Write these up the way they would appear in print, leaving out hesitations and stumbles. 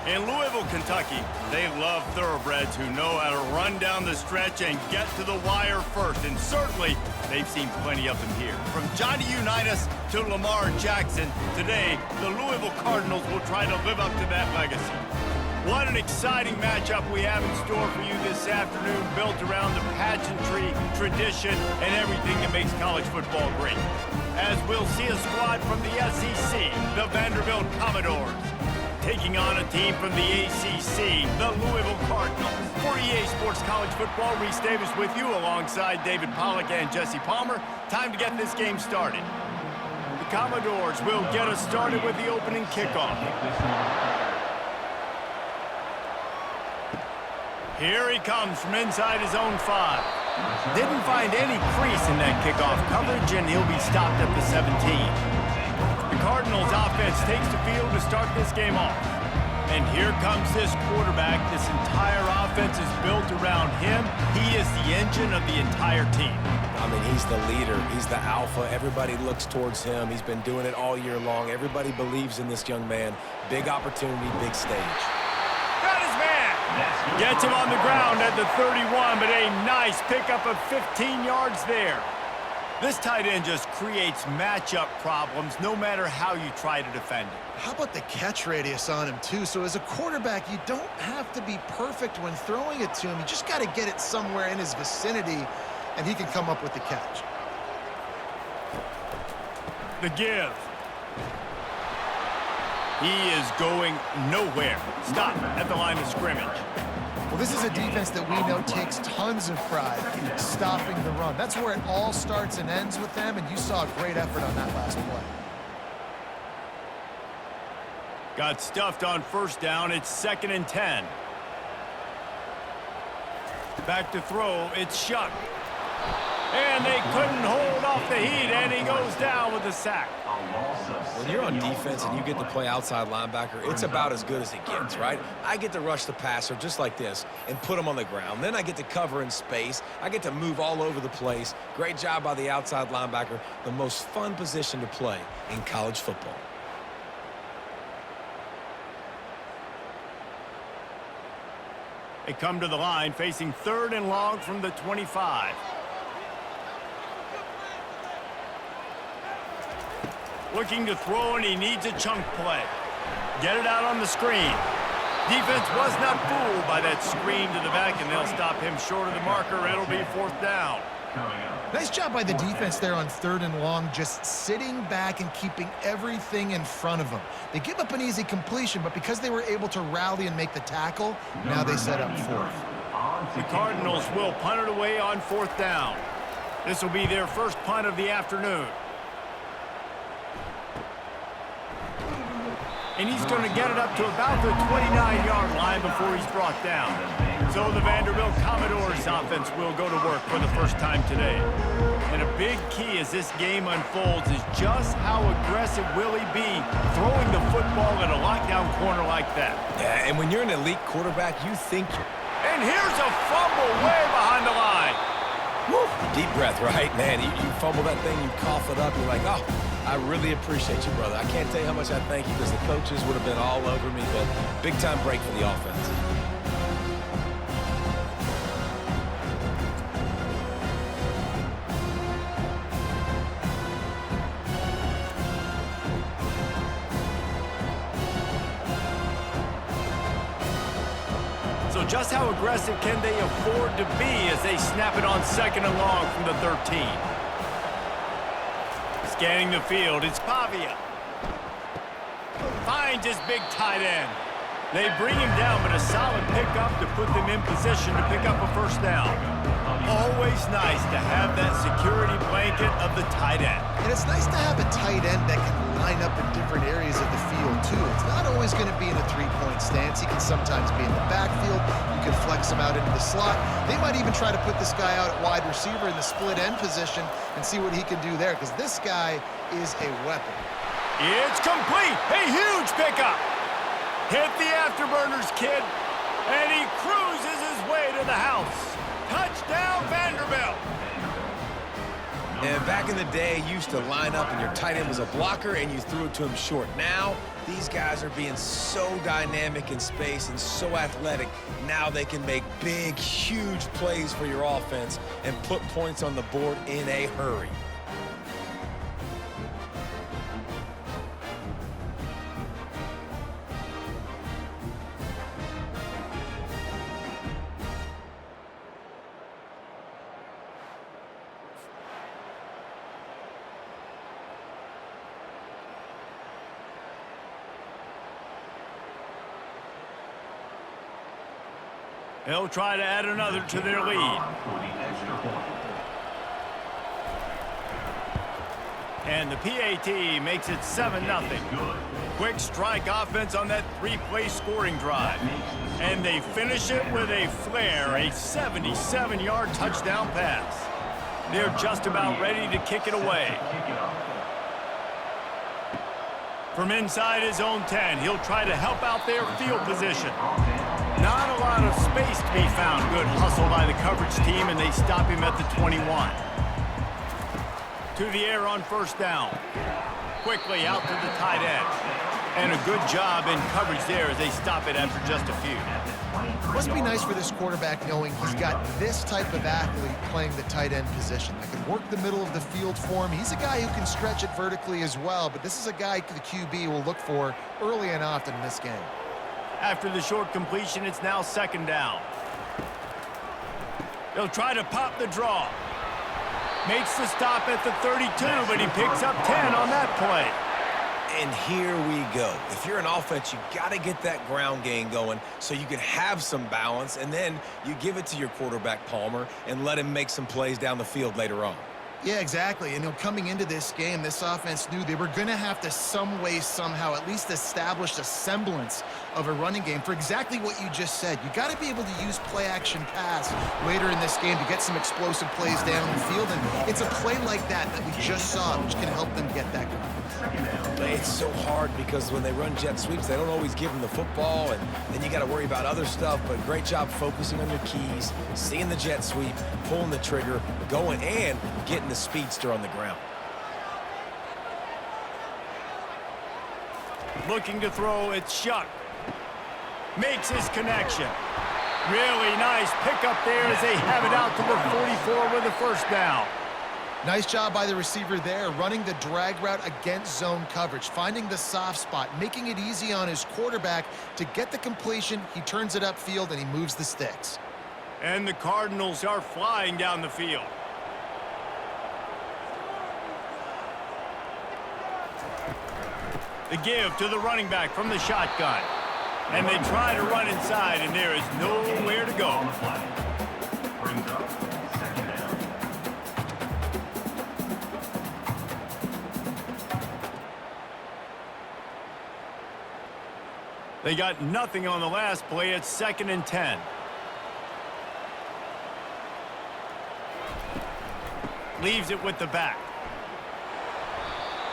In Louisville, Kentucky, they love thoroughbreds who know how to run down the stretch and get to the wire first. And certainly, they've seen plenty of them here. From Johnny Unitas to Lamar Jackson, today, the Louisville Cardinals will try to live up to that legacy. What an exciting matchup we have in store for you this afternoon, built around the pageantry, tradition, and everything that makes college football great. As we'll see a squad from the SEC, the Vanderbilt Commodores, taking on a team from the ACC, the Louisville Cardinals. For EA Sports College Football, Reese Davis with you alongside David Pollack and Jesse Palmer. Time to get this game started. The Commodores will get us started with the opening kickoff. Here he comes from inside his own 5. Didn't find any crease in that kickoff coverage, and he'll be stopped at the 17. The Cardinals offense takes the field to start this game off. And here comes this quarterback. This entire offense is built around him. He is the engine of the entire team. I mean, he's the leader. He's the alpha. Everybody looks towards him. He's been doing it all year long. Everybody believes in this young man. Big opportunity, big stage. Got his man. Gets him on the ground at the 31, but a nice pickup of 15 yards there. This tight end just creates matchup problems no matter how you try to defend it. How about the catch radius on him, too? So as a quarterback, you don't have to be perfect when throwing it to him. You just got to get it somewhere in his vicinity, and he can come up with the catch. The give. He is going nowhere. Stop at the line of scrimmage. Well, this is a defense that we know takes tons of pride in stopping the run. That's where it all starts and ends with them, and you saw a great effort on that last play. Got stuffed on first down. It's 2nd and 10. Back to throw. It's Shuck. And they couldn't hold off the heat, and he goes down with a sack. When you're on defense and you get to play outside linebacker, it's about as good as it gets, right? I get to rush the passer just like this and put him on the ground. Then I get to cover in space. I get to move all over the place. Great job by the outside linebacker. The most fun position to play in college football. They come to the line facing 3rd and long from the 25. Looking to throw, and he needs a chunk play. Get it out on the screen. Defense was not fooled by that screen to the back, and they'll stop him short of the marker. It'll be 4th down. Nice job by the defense there on 3rd and long, just sitting back and keeping everything in front of them. They give up an easy completion, but because they were able to rally and make the tackle, now they set up 4th. The Cardinals will punt it away on 4th down. This will be their first punt of the afternoon. And he's going to get it up to about the 29-yard line before he's brought down. So the Vanderbilt Commodores offense will go to work for the first time today. And a big key as this game unfolds is just how aggressive will he be throwing the football in a lockdown corner like that. Yeah, and when you're an elite quarterback, you think... And here's a fumble way behind the line. Woo! Deep breath, right? Man, you fumble that thing, you cough it up, you're like, oh, I really appreciate you, brother. I can't tell you how much I thank you because the coaches would have been all over me, but big-time break for the offense. So just how aggressive can they afford to be as they snap it on 2nd and long from the 13? Scanning the field, it's Pavia. Finds his big tight end. They bring him down, but a solid pickup to put them in position to pick up a first down. Always nice to have that security blanket of the tight end. And it's nice to have a tight end that can line up in different areas of the field, too. It's not always going to be in a three-point stance. He can sometimes be in the backfield. You can flex him out into the slot. They might even try to put this guy out at wide receiver in the split end position and see what he can do there, because this guy is a weapon. It's complete. A huge pickup. Hit the afterburners, kid. And he cruises his way to the house. Touchdown, Vanderbilt. And back in the day, you used to line up and your tight end was a blocker and you threw it to him short. Now, these guys are being so dynamic in space and so athletic. Now they can make big, huge plays for your offense and put points on the board in a hurry. They'll try to add another to their lead. And the PAT makes it 7-0. Quick strike offense on that three-play scoring drive. And they finish it with a flair, a 77-yard touchdown pass. They're just about ready to kick it away. From inside his own 10, he'll try to help out their field position. Not a lot of space to be found. Good hustle by the coverage team, and they stop him at the 21. To the air on first down. Quickly out to the tight end. And a good job in coverage there as they stop it after just a few. Must be nice for this quarterback knowing he's got this type of athlete playing the tight end position that can work the middle of the field for him. He's a guy who can stretch it vertically as well, but this is a guy the QB will look for early and often in this game. After the short completion, it's now second down. They'll try to pop the draw. Makes the stop at the 32, but he picks up 10 on that play. And here we go. If you're an offense, you got to get that ground game going so you can have some balance, and then you give it to your quarterback, Palmer, and let him make some plays down the field later on. Yeah, exactly. And coming into this game, this offense knew they were going to have to some way, somehow, at least establish a semblance of a running game for exactly what you just said. You got to be able to use play-action pass later in this game to get some explosive plays down the field. And it's a play like that we just saw, which can help them get that going. It's so hard because when they run jet sweeps, they don't always give them the football, and then you got to worry about other stuff. But great job focusing on your keys, seeing the jet sweep, pulling the trigger, going, and getting the speedster on the ground. Looking to throw, it's Shuck. Makes his connection. Really nice pickup there as they have it out to the 44 with a first down. Nice job by the receiver there, running the drag route against zone coverage, finding the soft spot, making it easy on his quarterback to get the completion. He turns it upfield, and he moves the sticks. And the Cardinals are flying down the field. The give to the running back from the shotgun. And they try to run inside, and there is nowhere to go. They got nothing on the last play. It's 2nd and 10. Leaves it with the back.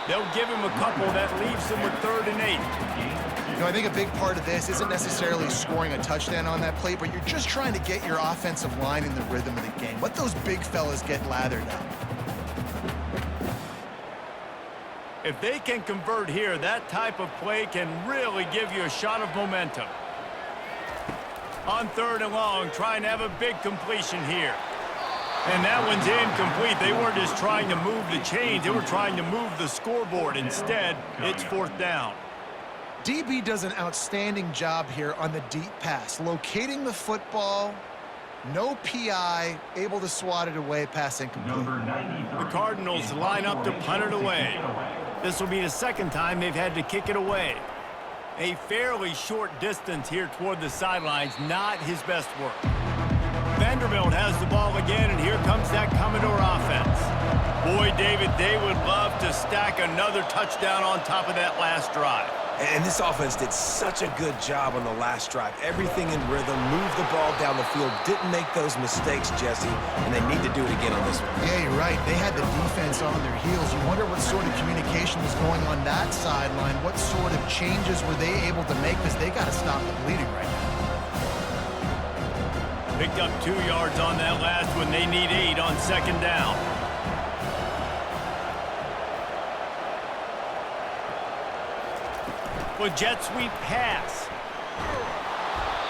They'll give him a couple. That leaves him with 3rd and 8. I think a big part of this isn't necessarily scoring a touchdown on that play, but you're just trying to get your offensive line in the rhythm of the game. Let those big fellas get lathered up. If they can convert here, that type of play can really give you a shot of momentum. On 3rd and long, trying to have a big completion here. And that one's incomplete. They weren't just trying to move the chains. They were trying to move the scoreboard. Instead, it's 4th down. DB does an outstanding job here on the deep pass, locating the football. No PI, able to swat it away, pass incomplete. The Cardinals line up to punt it away. This will be the 2nd time they've had to kick it away. A fairly short distance here toward the sidelines, not his best work. Vanderbilt has the ball again, and here comes that Commodore offense. Boy, David, they would love to stack another touchdown on top of that last drive. And this offense did such a good job on the last drive. Everything in rhythm, moved the ball down the field, didn't make those mistakes, Jesse, and they need to do it again on this one. Yeah, you're right. They had the defense on their heels. You wonder what sort of communication was going on that sideline. What sort of changes were they able to make, because they got to stop the bleeding right now. Picked up 2 yards on that last one. They need 8 on 2nd down. Well, jet sweep pass.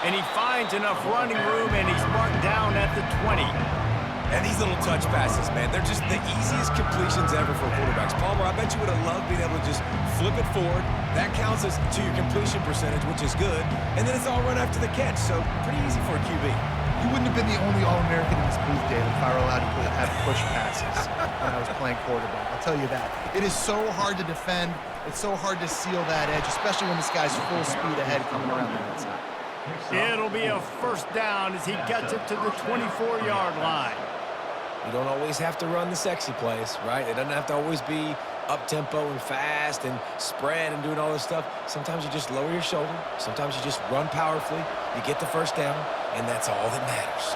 And he finds enough running room, and he's marked down at the 20. And these little touch passes, man, they're just the easiest completions ever for quarterbacks. Palmer, I bet you would have loved being able to just flip it forward. That counts as to your completion percentage, which is good. And then it's all run after the catch, so pretty easy for a QB. You wouldn't have been the only All-American in this booth, David, if I were allowed to have push passes when I was playing quarterback. I'll tell you that. It is so hard to defend. It's so hard to seal that edge, especially when this guy's full speed ahead coming around the outside. It'll be a first down as he gets it to the 24-yard line. You don't always have to run the sexy plays, right? It doesn't have to always be up-tempo and fast and spread and doing all this stuff. Sometimes you just lower your shoulder. Sometimes you just run powerfully. You get the first down, and that's all that matters.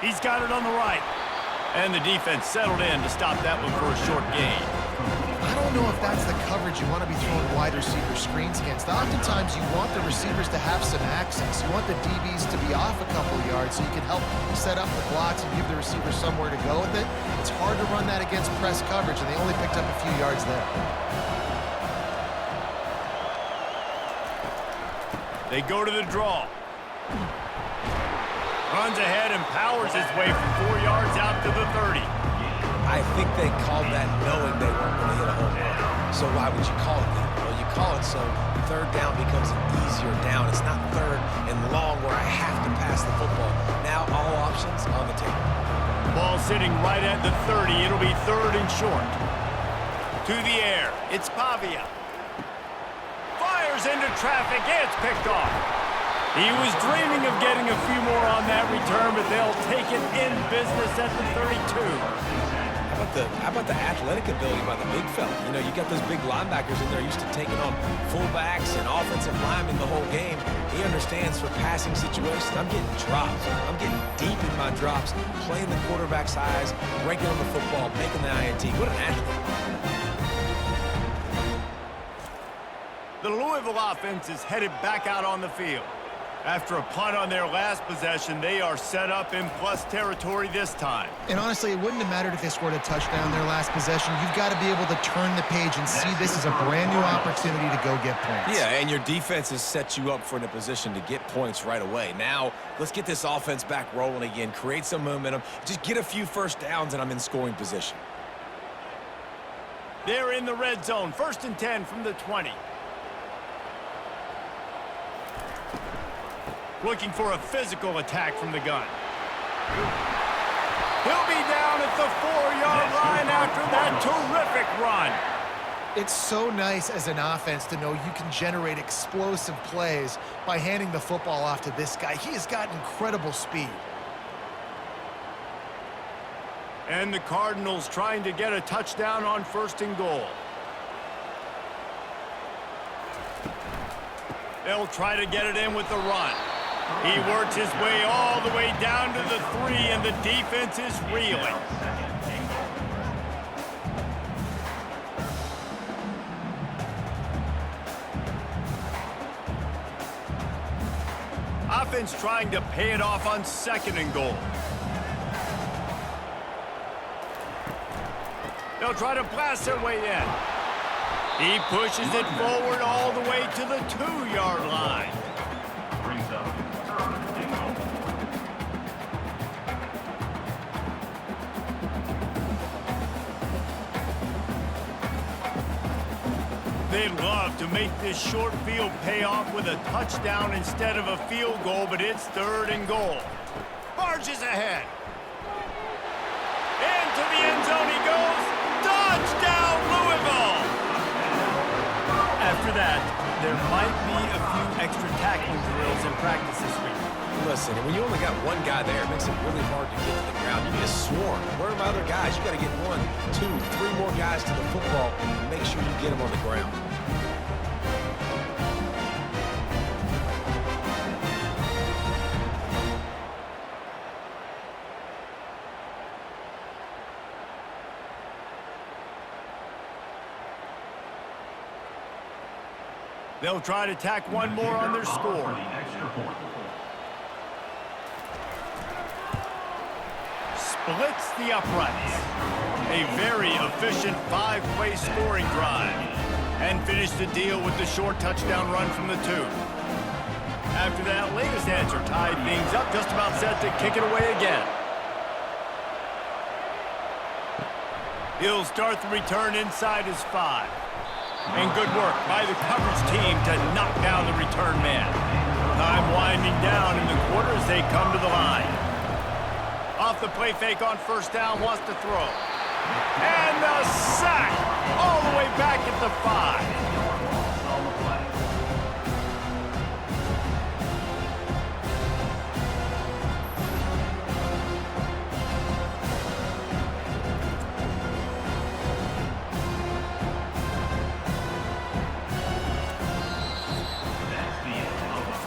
He's got it on the right. And the defense settled in to stop that one for a short gain. I don't know if that's the coverage you want to be throwing wide receiver screens against. Oftentimes, you want the receivers to have some access. You want the DBs to be off a couple yards so you can help set up the blocks and give the receiver somewhere to go with it. It's hard to run that against press coverage, and they only picked up a few yards there. They go to the draw. Runs ahead and powers his way for 4 yards out to the 30. I think they called that knowing they weren't going to hit a home run. So why would you call it that? Well, you call it so third down becomes an easier down. It's not third and long where I have to pass the football. Now all options on the table. Ball sitting right at the 30. It'll be third and short. To the air. It's Pavia. Fires into traffic. It's picked off. He was dreaming of getting a few more on that return, but they'll take it in business at the 32. How about the athletic ability by the big fella? You know, you got those big linebackers in there used to taking on fullbacks and offensive linemen the whole game. He understands for passing situations. I'm getting drops. I'm getting deep in my drops, playing the quarterback's eyes, breaking on the football, making the INT. What an athlete. The Louisville offense is headed back out on the field. After a punt on their last possession, they are set up in plus territory this time. And honestly, it wouldn't have mattered if they scored a touchdown their last possession. You've got to be able to turn the page and see this is a brand new opportunity to go get points. Yeah, and your defense has set you up for in a position to get points right away. Now, let's get this offense back rolling again, create some momentum, just get a few first downs, and I'm in scoring position. They're in the red zone, 1st and 10 from the 20. Looking for a physical attack from the gun. He'll be down at the 4-yard line after that terrific run. It's so nice as an offense to know you can generate explosive plays by handing the football off to this guy. He has got incredible speed. And the Cardinals trying to get a touchdown on 1st and goal. They'll try to get it in with the run. He works his way all the way down to the 3, and the defense is reeling. Offense trying to pay it off on 2nd and goal. They'll try to blast their way in. He pushes it forward all the way to the 2-yard line. They'd love to make this short field pay off with a touchdown instead of a field goal, but it's 3rd and goal. Barges ahead. Into the end zone he goes. Touchdown, Louisville! After that, there might be a few extra tackling drills in practice this week. Listen, when you only got one guy there, it makes it really hard to get to the ground. You need a swarm. Where are my other guys? You got to get 1, 2, 3 more guys to the football and make sure you get them on the ground. They'll try to tack one more on their score. Splits the uprights. A very efficient 5-play scoring drive. And finished the deal with the short touchdown run from the 2. After that latest answer tied things up, just about set to kick it away again. He'll start the return inside his 5. And good work by the coverage team to knock down the return man. Time winding down in the quarter as they come to the line. Off the play fake on first down, wants to throw. And the sack all the way back at the 5.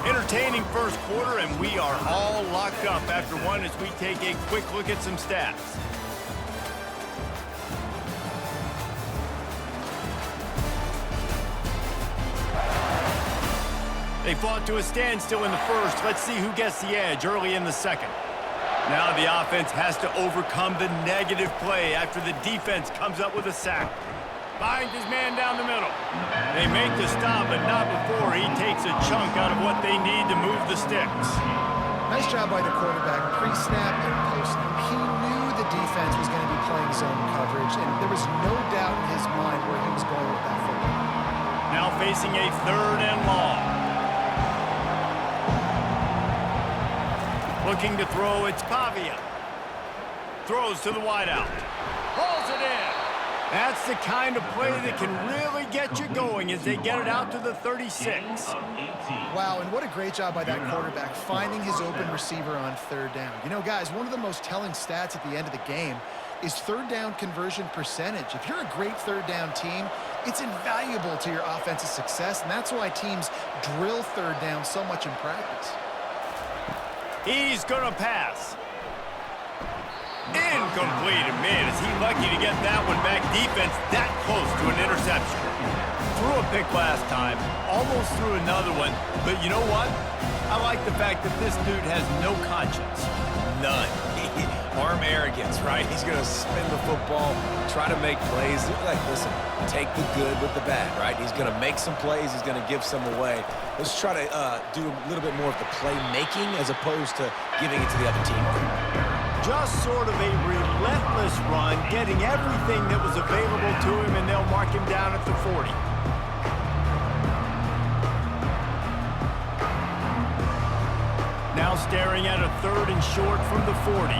Entertaining first quarter, and we are all locked up after one as we take a quick look at some stats. They fought to a standstill in the first. Let's see who gets the edge early in the second. Now the offense has to overcome the negative play after the defense comes up with a sack. Finds his man down the middle. They make the stop, but not before he takes a chunk out of what they need to move the sticks. Nice job by the quarterback, pre-snap and post-snap. He knew the defense was going to be playing zone coverage, and there was no doubt in his mind where he was going with that football. Now facing a 3rd and long. Looking to throw, it's Pavia. Throws to the wideout. Pulls it in. That's the kind of play that can really get you going as they get it out to the 36. Wow, and what a great job by that quarterback, finding his open receiver on 3rd down. You know, guys, one of the most telling stats at the end of the game is 3rd down conversion percentage. If you're a great 3rd down team, it's invaluable to your offensive success, and that's why teams drill 3rd down so much in practice. He's going to pass. Incomplete. Man, is he lucky to get that one back. Defense that close to an interception. Threw a pick last time, almost threw another one, but you know what? I like the fact that this dude has no conscience. None. Arm arrogance, right? He's going to spin the football, try to make plays. Like, listen, take the good with the bad, right? He's going to make some plays. He's going to give some away. Let's try to do a little bit more of the play-making as opposed to giving it to the other team. Just sort of a relentless run, getting everything that was available to him, and they'll mark him down at the 40. Now staring at a 3rd and short from the 40.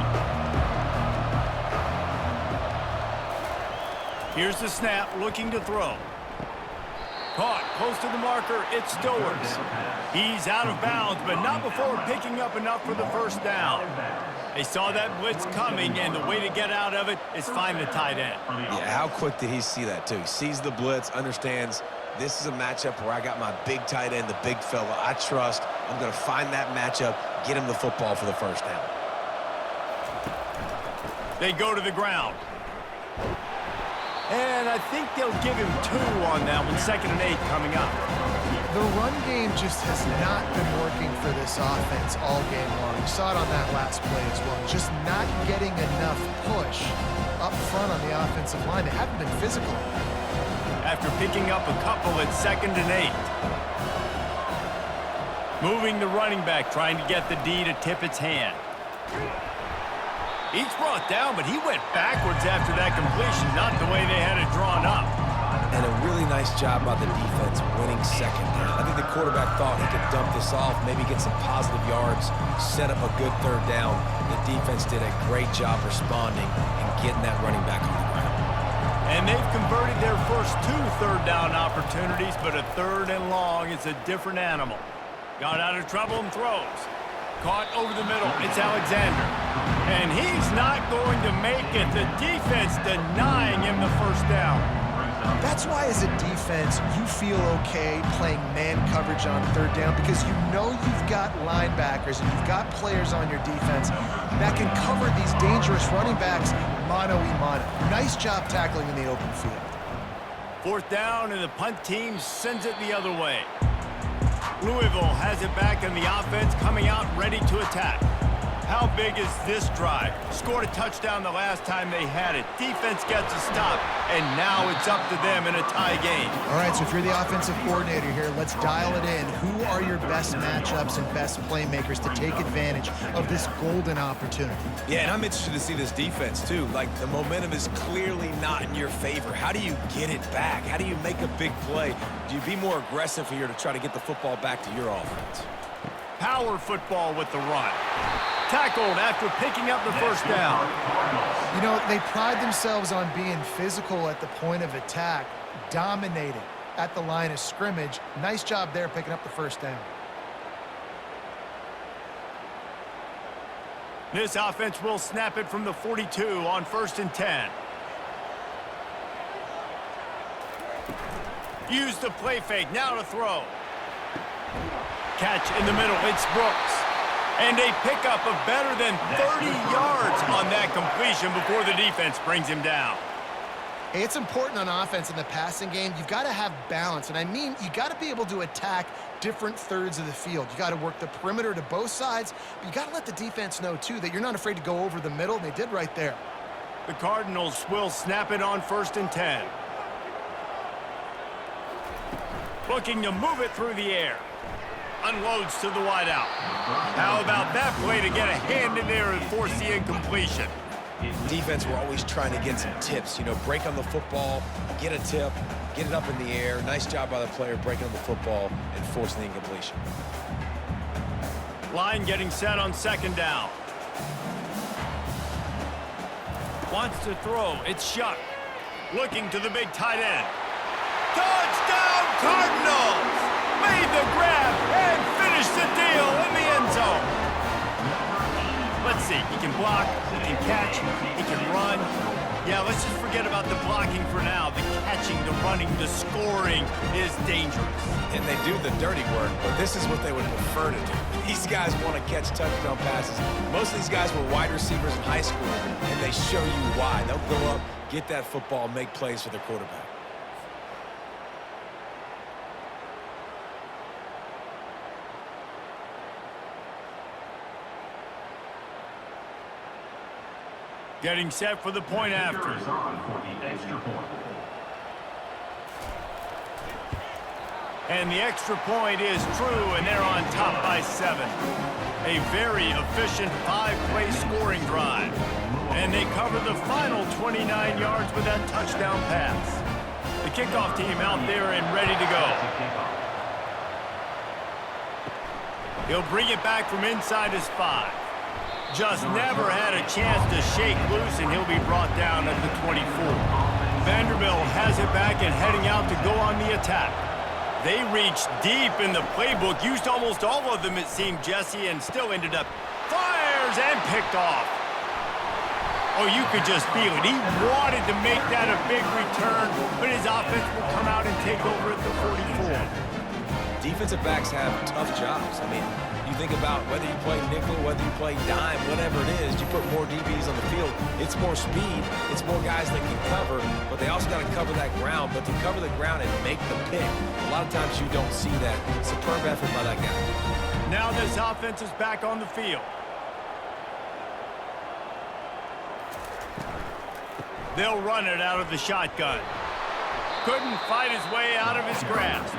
Here's the snap, looking to throw. Caught, close to the marker, it's Stowers. He's out of bounds, but not before picking up enough for the 1st down. They saw that blitz coming, and the way to get out of it is find the tight end. Yeah, how quick did he see that, too? He sees the blitz, understands this is a matchup where I got my big tight end, the big fella I trust. I'm going to find that matchup, get him the football for the 1st down. They go to the ground. And I think they'll give him 2 on that one, 2nd and 8 coming up. The run game just has not been working for this offense all game long. You saw it on that last play as well. Just not getting enough push up front on the offensive line. They haven't been physical. After picking up a couple at 2nd and 8. Moving the running back, trying to get the D to tip its hand. He's brought down, but he went backwards after that completion, not the way they had it drawn up. And a really nice job by the defense winning 2nd down. I think the quarterback thought he could dump this off, maybe get some positive yards, set up a good 3rd down. The defense did a great job responding and getting that running back on the ground. And they've converted their first 2 3rd down opportunities, but a 3rd and long is a different animal. Got out of trouble and throws. Caught over the middle. It's Alexander. And he's not going to make it. The defense denying him the 1st down. That's why as a defense, you feel okay playing man coverage on 3rd down because you know you've got linebackers and you've got players on your defense that can cover these dangerous running backs mano-a-mano. Nice job tackling in the open field. 4th down, and the punt team sends it the other way. Louisville has it back, and the offense coming out ready to attack. How big is this drive? Scored a touchdown the last time they had it. Defense gets a stop, and now it's up to them in a tie game. All right, so if you're the offensive coordinator here, let's dial it in. Who are your best matchups and best playmakers to take advantage of this golden opportunity? Yeah, and I'm interested to see this defense, too. Like, the momentum is clearly not in your favor. How do you get it back? How do you make a big play? Do you be more aggressive here to try to get the football back to your offense? Power football with the run. Tackled after picking up the first down. You know, they pride themselves on being physical at the point of attack, dominating at the line of scrimmage. Nice job there picking up the first down. This offense will snap it from the 42 on 1st and 10. Use the play fake, now to throw. Catch in the middle, it's Brooks. And a pickup of better than 30 yards on that completion before the defense brings him down. Hey, it's important on offense in the passing game. You've got to have balance, and I mean you got to be able to attack different thirds of the field. You got to work the perimeter to both sides, but you got to let the defense know, too, that you're not afraid to go over the middle, and they did right there. The Cardinals will snap it on 1st and 10. Looking to move it through the air. Unloads to the wideout. How about that play to get a hand in there and force the incompletion? Defense, we're always trying to get some tips. You know, break on the football, get a tip, get it up in the air. Nice job by the player breaking on the football and forcing the incompletion. Line getting set on 2nd down. Wants to throw. It's Shuck. Looking to the big tight end. Touchdown, Cardinals! Made the grab and finished the deal in the end zone. Let's see. He can block, he can catch, he can run. Yeah, let's just forget about the blocking for now. The catching, the running, the scoring is dangerous. And they do the dirty work, but this is what they would prefer to do. These guys want to catch touchdown passes. Most of these guys were wide receivers in high school, and they show you why. They'll go up, get that football, make plays for their quarterback. Getting set for the point after. And the extra point is true, and they're on top by 7. A very efficient 5-play scoring drive. And they cover the final 29 yards with that touchdown pass. The kickoff team out there and ready to go. He'll bring it back from inside his 5. Just never had a chance to shake loose, and he'll be brought down at the 24. Vanderbilt has it back and heading out to go on the attack. They reached deep in the playbook, used almost all of them, it seemed, Jesse, and still ended up fires and picked off. Oh, you could just feel it. He wanted to make that a big return, but his offense will come out and take over at the 44. Defensive backs have tough jobs. I mean, you think about whether you play nickel, whether you play dime, whatever it is, you put more DBs on the field. It's more speed. It's more guys that can cover, but they also got to cover that ground. But to cover the ground and make the pick, a lot of times you don't see that. Superb effort by that guy. Now this offense is back on the field. They'll run it out of the shotgun. Couldn't fight his way out of his grasp.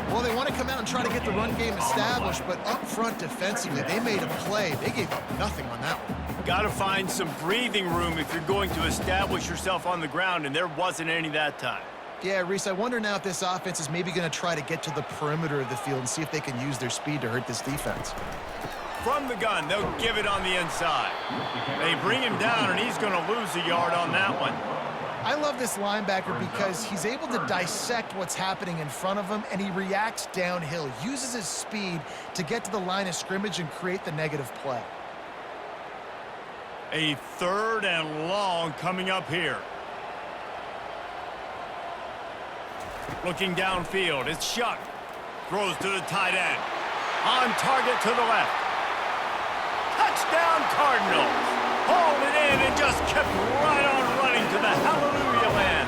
Well, they want to come out and try to get the run game established, but up front defensively, they made a play. They gave up nothing on that one. Got to find some breathing room if you're going to establish yourself on the ground, and there wasn't any that time. Yeah, Reese, I wonder now if this offense is maybe going to try to get to the perimeter of the field and see if they can use their speed to hurt this defense. From the gun, they'll give it on the inside. They bring him down, and he's going to lose a yard on that one. I love this linebacker because he's able to dissect what's happening in front of him, and he reacts downhill, uses his speed to get to the line of scrimmage and create the negative play. A 3rd and long coming up here. Looking downfield, it's Shuck. Throws to the tight end. On target to the left. Touchdown Cardinals. Hauled it in and just kept right on running to the hallelujah land.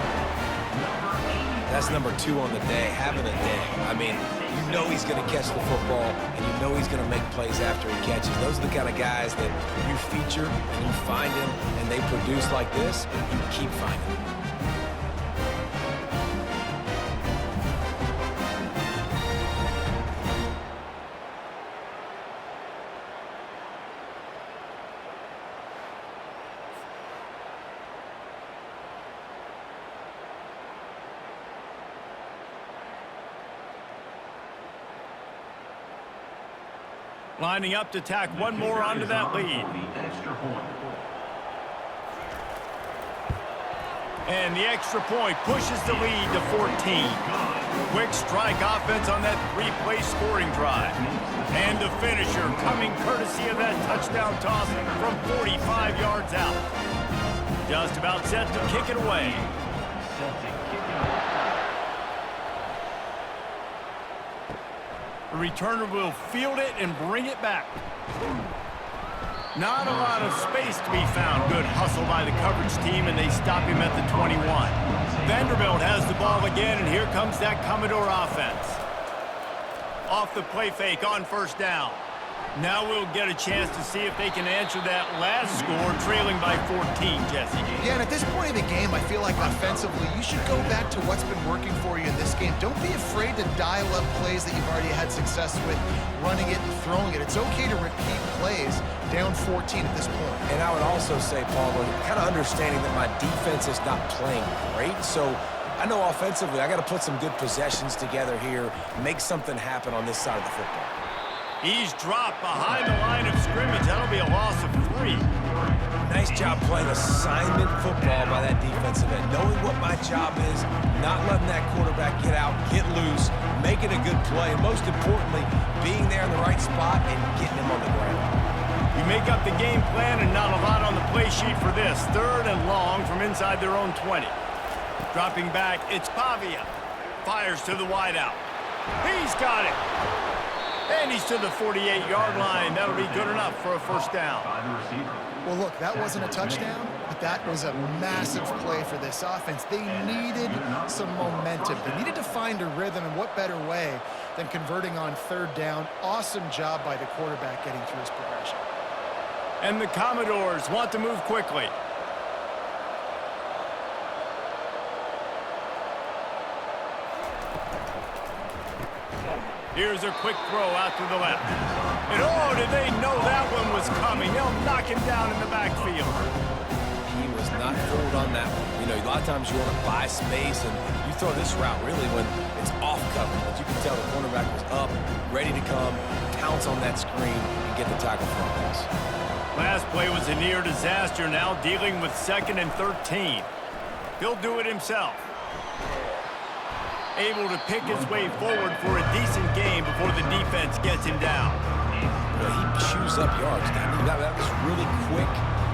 That's number 2 on the day, having a day. I mean, you know he's going to catch the football, and you know he's going to make plays after he catches. Those are the kind of guys that you feature and you find him, and they produce like this, you keep finding them. Lining up to tack one more onto that lead. And the extra point pushes the lead to 14. Quick strike offense on that 3-play scoring drive. And the finisher coming courtesy of that touchdown toss from 45 yards out. Just about set to kick it away. The returner will field it and bring it back. Not a lot of space to be found. Good hustle by the coverage team, and they stop him at the 21. Vanderbilt has the ball again, and here comes that Commodore offense. Off the play fake on first down. Now we'll get a chance to see if they can answer that last score, trailing by 14, Jesse. Yeah, and at this point in the game, I feel like offensively, you should go back to what's been working for you in this game. Don't be afraid to dial up plays that you've already had success with, running it and throwing it. It's okay to repeat plays down 14 at this point. And I would also say, Paul, kind of understanding that my defense is not playing great, so I know offensively I got to put some good possessions together here, make something happen on this side of the football. He's dropped behind the line of scrimmage. That'll be a loss of 3. Nice job playing assignment football by that defensive end. Knowing what my job is, not letting that quarterback get out, get loose, making a good play, and most importantly, being there in the right spot and getting him on the ground. You make up the game plan and not a lot on the play sheet for this. 3rd and long from inside their own 20. Dropping back, it's Pavia. Fires to the wideout. He's got it. And he's to the 48-yard line. That'll be good enough for a first down. Well, look, that wasn't a touchdown, but that was a massive play for this offense. They needed some momentum. They needed to find a rhythm, and what better way than converting on 3rd down. Awesome job by the quarterback getting through his progression. And the Commodores want to move quickly. Here's a quick throw out to the left. And oh, did they know that one was coming? They'll knock him down in the backfield. He was not fooled on that one. You know, a lot of times you want to buy space, and you throw this route really when it's off cover. But you can tell the cornerback was up, ready to come, pounce on that screen, and get the tackle for a loss. Last play was a near disaster, now dealing with 2nd and 13. He'll do it himself. Able to pick his way forward for a decent game before the defense gets him down. Well, he chews up yards. I mean, that was really quick,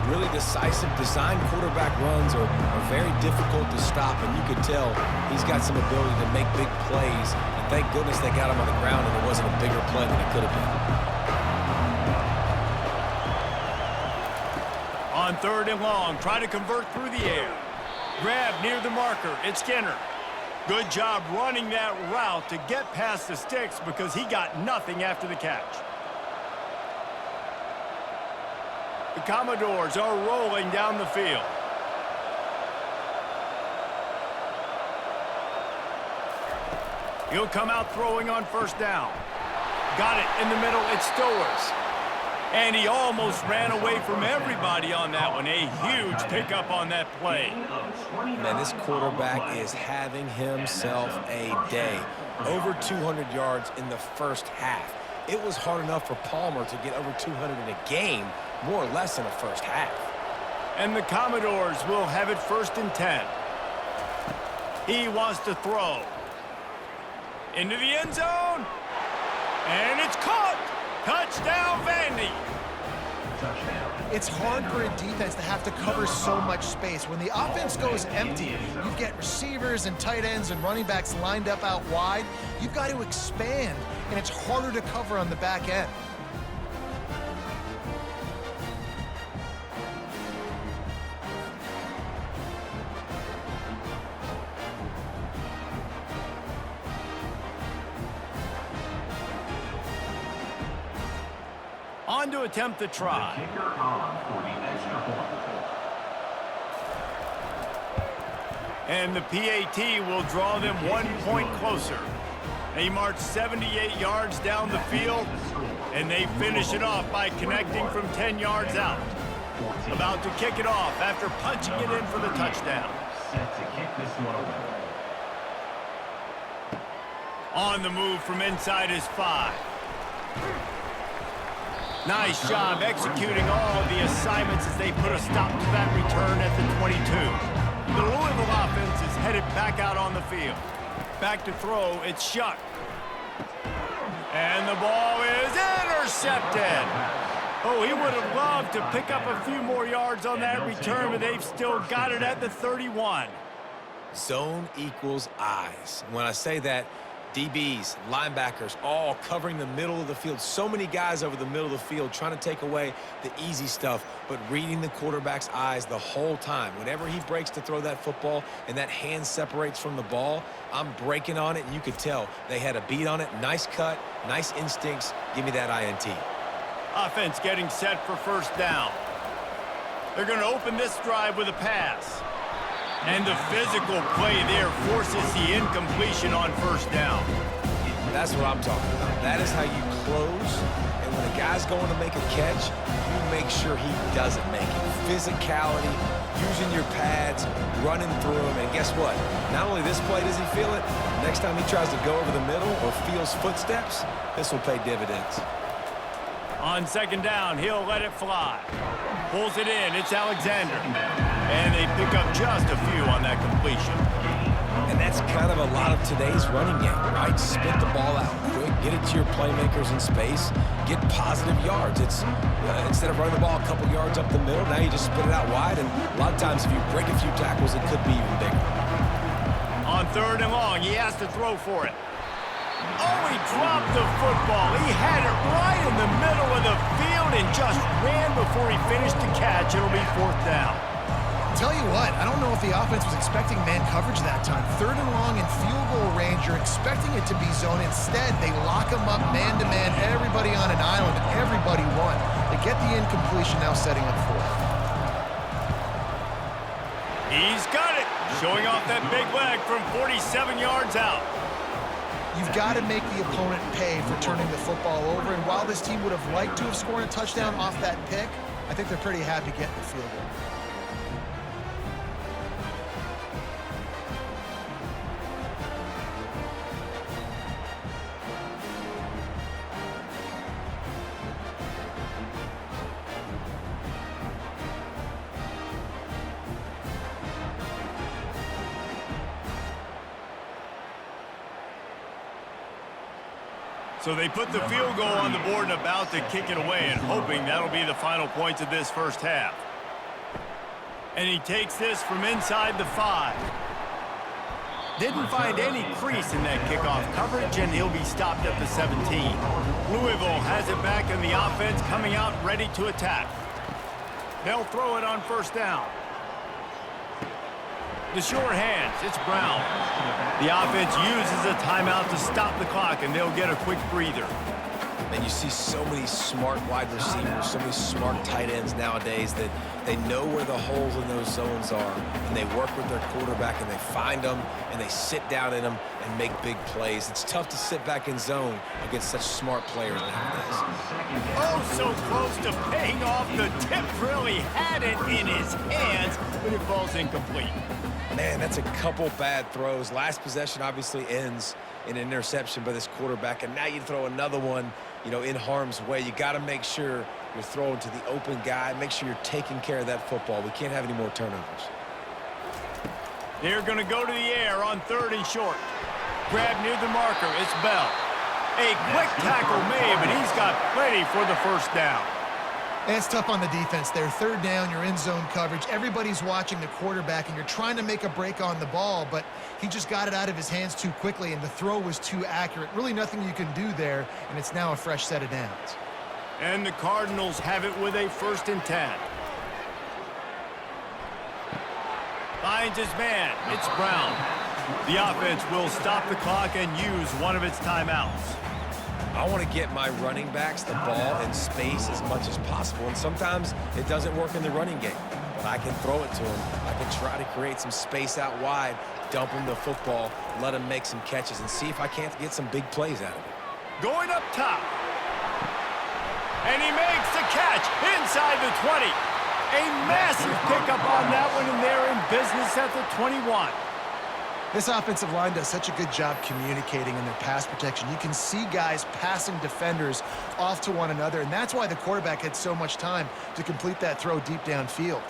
really decisive. Design quarterback runs are very difficult to stop, and you could tell he's got some ability to make big plays. And thank goodness they got him on the ground and it wasn't a bigger play than it could have been. On 3rd and long, try to convert through the air. Grab near the marker. It's Skinner. Good job running that route to get past the sticks because he got nothing after the catch. The Commodores are rolling down the field. He'll come out throwing on first down. Got it in the middle. It's Stowers. And he almost ran away from everybody on that one. A huge pickup on that play. Man, this quarterback is having himself a day. Over 200 yards in the first half. It was hard enough for Palmer to get over 200 in a game, more or less in the first half. And the Commodores will have it 1st and 10. He wants to throw. Into the end zone. And it's caught. Touchdown, Vandy. It's hard for a defense to have to cover so much space. When the offense goes empty, you get receivers and tight ends and running backs lined up out wide. You've got to expand, and it's harder to cover on the back end. on to attempt the try. And the PAT will draw them 1 point closer. They march 78 yards down the field, and they finish it off by connecting from 10 yards out. About to kick it off after punching it in for the touchdown. Set to kick this one away. On the move from inside his 5. Nice job executing all of the assignments as they put a stop to that return at the 22. The Louisville offense is headed back out on the field. Back to throw, it's Shuck. And the ball is intercepted. Oh, he would have loved to pick up a few more yards on that return, but they've still got it at the 31. Zone equals eyes. When I say that, DBs, linebackers, all covering the middle of the field. So many guys over the middle of the field trying to take away the easy stuff, but reading the quarterback's eyes the whole time. Whenever he breaks to throw that football and that hand separates from the ball, I'm breaking on it, and you could tell they had a beat on it. Nice cut, nice instincts. Give me that INT. Offense getting set for first down. They're going to open this drive with a pass. And the physical play there forces the incompletion on first down. That's what I'm talking about. That is how you close. And when a guy's going to make a catch, you make sure he doesn't make it. Physicality, using your pads, running through them. And guess what? Not only this play does he feel it, next time he tries to go over the middle or feels footsteps, this will pay dividends. On second down, he'll let it fly. Pulls it in, it's Alexander. And they pick up just a few on that completion. And that's kind of a lot of today's running game, right? Spit the ball out quick, get it to your playmakers in space, get positive yards. It's instead of running the ball a couple yards up the middle, now you just spit it out wide, and a lot of times if you break a few tackles, it could be even bigger. On third and long, he has to throw for it. Oh, he dropped the football. He had it right in the middle of the field and just ran before he finished the catch. It'll be fourth down. Tell you what, I don't know if the offense was expecting man coverage that time. Third and long in field goal range, you're expecting it to be zone. Instead, they lock them up man-to-man, everybody on an island, everybody won. They get the incompletion, now setting up fourth. He's got it, showing off that big leg from 47 yards out. You've got to make the opponent pay for turning the football over, and while this team would have liked to have scored a touchdown off that pick, I think they're pretty happy getting the field goal. So they put the field goal on the board and about to kick it away, and hoping that'll be the final points of this first half. And he takes this from inside the 5. Didn't find any crease in that kickoff coverage, and he'll be stopped at the 17. Louisville has it back in the offense, coming out ready to attack. They'll throw it on first down. The sure hands, it's Brown. The offense uses a timeout to stop the clock, and they'll get a quick breather. And you see so many smart wide receivers, so many smart tight ends nowadays that they know where the holes in those zones are, and they work with their quarterback, and they find them, and they sit down in them and make big plays. It's tough to sit back in zone against such smart players nowadays. Oh, so close to paying off. The tip really had it in his hands, but it falls incomplete. Man, that's a couple bad throws. Last possession obviously ends in an interception by this quarterback, and now you throw another one, you know, in harm's way. You got to make sure you're throwing to the open guy. Make sure you're taking care of that football. We can't have any more turnovers. They're going to go to the air on third and short. Grab near the marker. It's Bell. A quick tackle made, but he's got plenty for the first down. And it's tough on the defense there. Third down, you're in zone coverage. Everybody's watching the quarterback, and you're trying to make a break on the ball, but he just got it out of his hands too quickly, and the throw was too accurate. Really nothing you can do there, and it's now a fresh set of downs. And the Cardinals have it with a 1st and 10. Finds his man. It's Brown. The offense will stop the clock and use one of its timeouts. I want to get my running backs the ball in space as much as possible, and sometimes it doesn't work in the running game. But I can throw it to them. I can try to create some space out wide, dump them the football, let them make some catches, and see if I can't get some big plays out of it. Going up top. And he makes the catch inside the 20. A massive pickup on that one, and they're in business at the 21. This offensive line does such a good job communicating in their pass protection. You can see guys passing defenders off to one another, and that's why the quarterback had so much time to complete that throw deep downfield.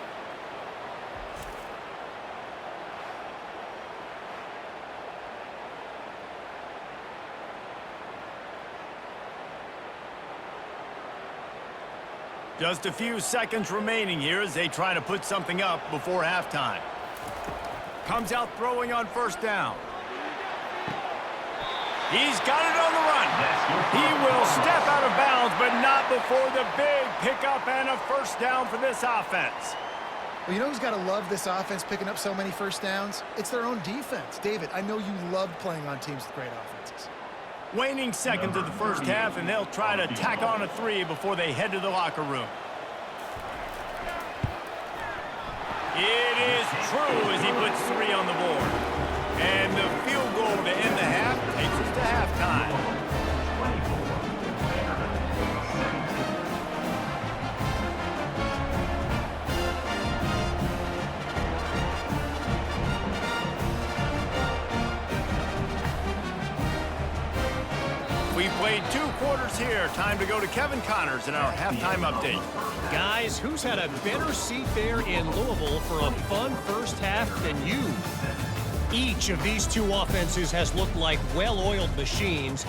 Just a few seconds remaining here as they try to put something up before halftime. Comes out throwing on first down. He's got it on the run. He will step out of bounds, but not before the big pickup and a first down for this offense. Well, you know who's got to love this offense picking up so many first downs? It's their own defense. David, I know you love playing on teams with great offenses. Waning seconds of the first half, and they'll try to tack on a 3 before they head to the locker room. It is true as he puts 3 on the board. And the field goal to end the half takes us to halftime. We played 2 quarters here. Time to go to Kevin Connors in our halftime update. Guys, who's had a better seat there in Louisville for a fun first half than you? Each of these 2 offenses has looked like well-oiled machines,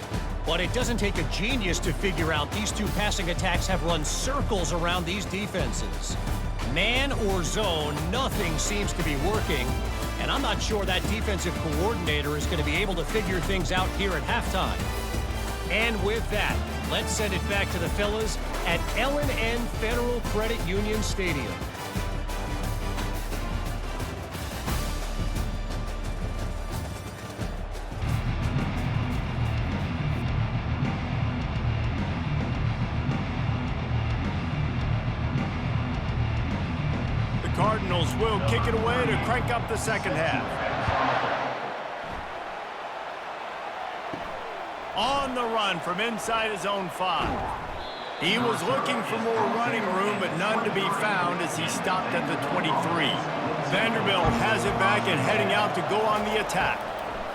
but it doesn't take a genius to figure out these 2 passing attacks have run circles around these defenses. Man or zone, nothing seems to be working, and I'm not sure that defensive coordinator is going to be able to figure things out here at halftime. And with that, let's send it back to the fellas at L&N Federal Credit Union Stadium. The Cardinals will kick it away to crank up the second half. On the run from inside his own 5. He was looking for more running room, but none to be found as he stopped at the 23. Vanderbilt has it back and heading out to go on the attack.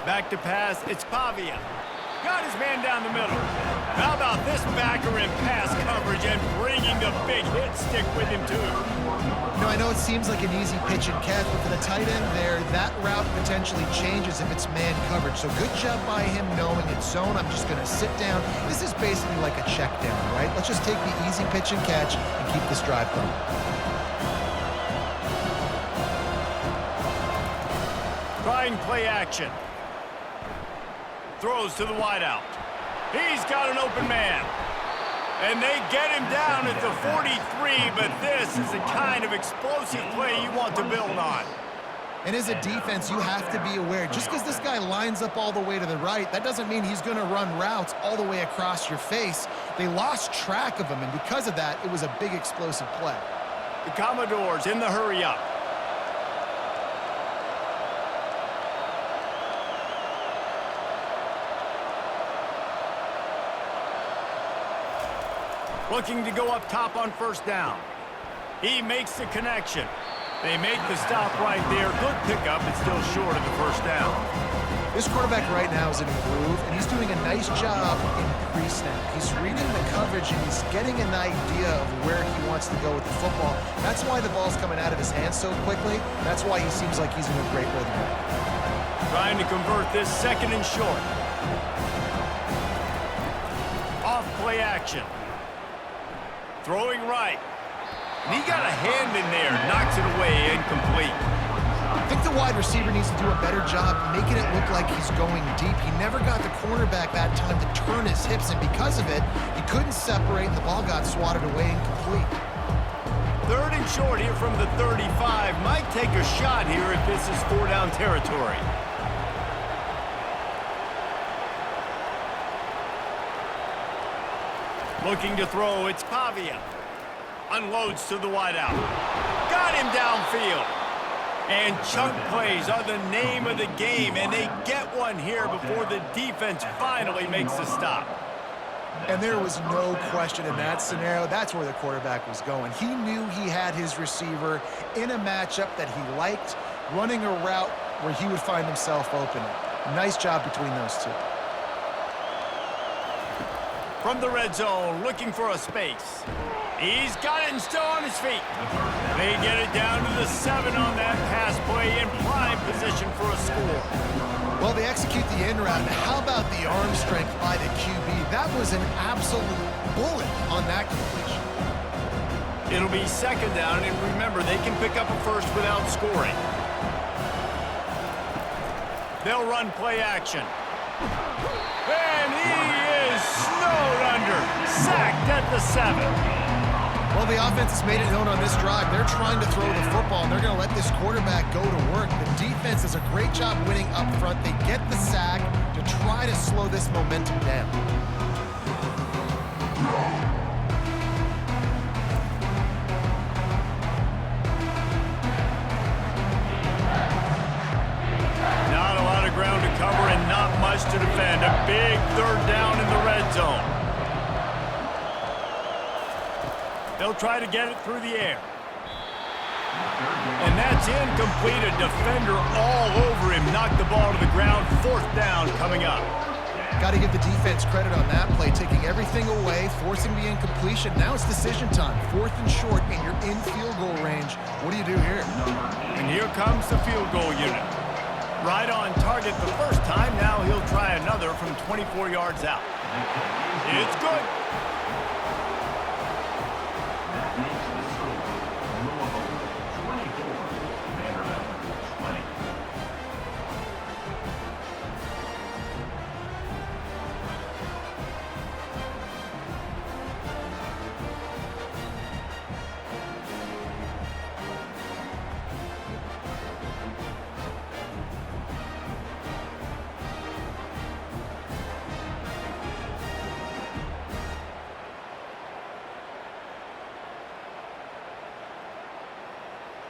Back to pass, it's Pavia. Got his man down the middle. How about this backer in pass coverage and bringing the big hit stick with him too? You know, I know it seems like an easy pitch and catch, but for the tight end there, that route potentially changes if it's man coverage. So good job by him knowing it's zone. I'm just going to sit down. This is basically like a check down, right? Let's just take the easy pitch and catch and keep this drive going. Trying play action. Throws to the wideout. He's got an open man. And they get him down at the 43, but this is the kind of explosive play you want to build on. And as a defense, you have to be aware, just because this guy lines up all the way to the right, that doesn't mean he's going to run routes all the way across your face. They lost track of him, and because of that, it was a big explosive play. The Commodores in the hurry-up. Looking to go up top on first down. He makes the connection. They make the stop right there. Good pickup, but still short of the first down. This quarterback right now is in a groove, and he's doing a nice job in pre-snap. He's reading the coverage, and he's getting an idea of where he wants to go with the football. That's why the ball's coming out of his hands so quickly. That's why he seems like he's in a great rhythm. Trying to convert this second and short. Off play action. Throwing right. And he got a hand in there, knocks it away, incomplete. I think the wide receiver needs to do a better job making it look like he's going deep. He never got the cornerback that time to turn his hips, and because of it, he couldn't separate, and the ball got swatted away incomplete. Third and short here from the 35. Might take a shot here if this is 4-down territory. Looking to throw, it's Pavia. Unloads to the wideout. Got him downfield. And chunk plays are the name of the game, and they get one here before the defense finally makes the stop. And there was no question in that scenario. That's where the quarterback was going. He knew he had his receiver in a matchup that he liked, running a route where he would find himself open. Nice job between those two. From the red zone, looking for a space. He's got it and still on his feet. They get it down to the 7 on that pass play in prime position for a score. Well, they execute the end route. How about the arm strength by the QB? That was an absolute bullet on that completion. It'll be second down, and remember, they can pick up a first without scoring. They'll run play action. And he is snowed under, sacked at the 7. Well, the offense has made it known on this drive. They're trying to throw the football, and they're going to let this quarterback go to work. The defense does a great job winning up front. They get the sack to try to slow this momentum down. Not a lot of ground to cover and not much to defend. A big third down in the red zone. They'll try to get it through the air. And that's incomplete. A defender all over him. Knocked the ball to the ground. Fourth down coming up. Got to give the defense credit on that play, taking everything away, forcing the incompletion. Now it's decision time. 4th and short, and you're in field goal range. What do you do here? And here comes the field goal unit. Right on target the first time. Now he'll try another from 24 yards out. It's good.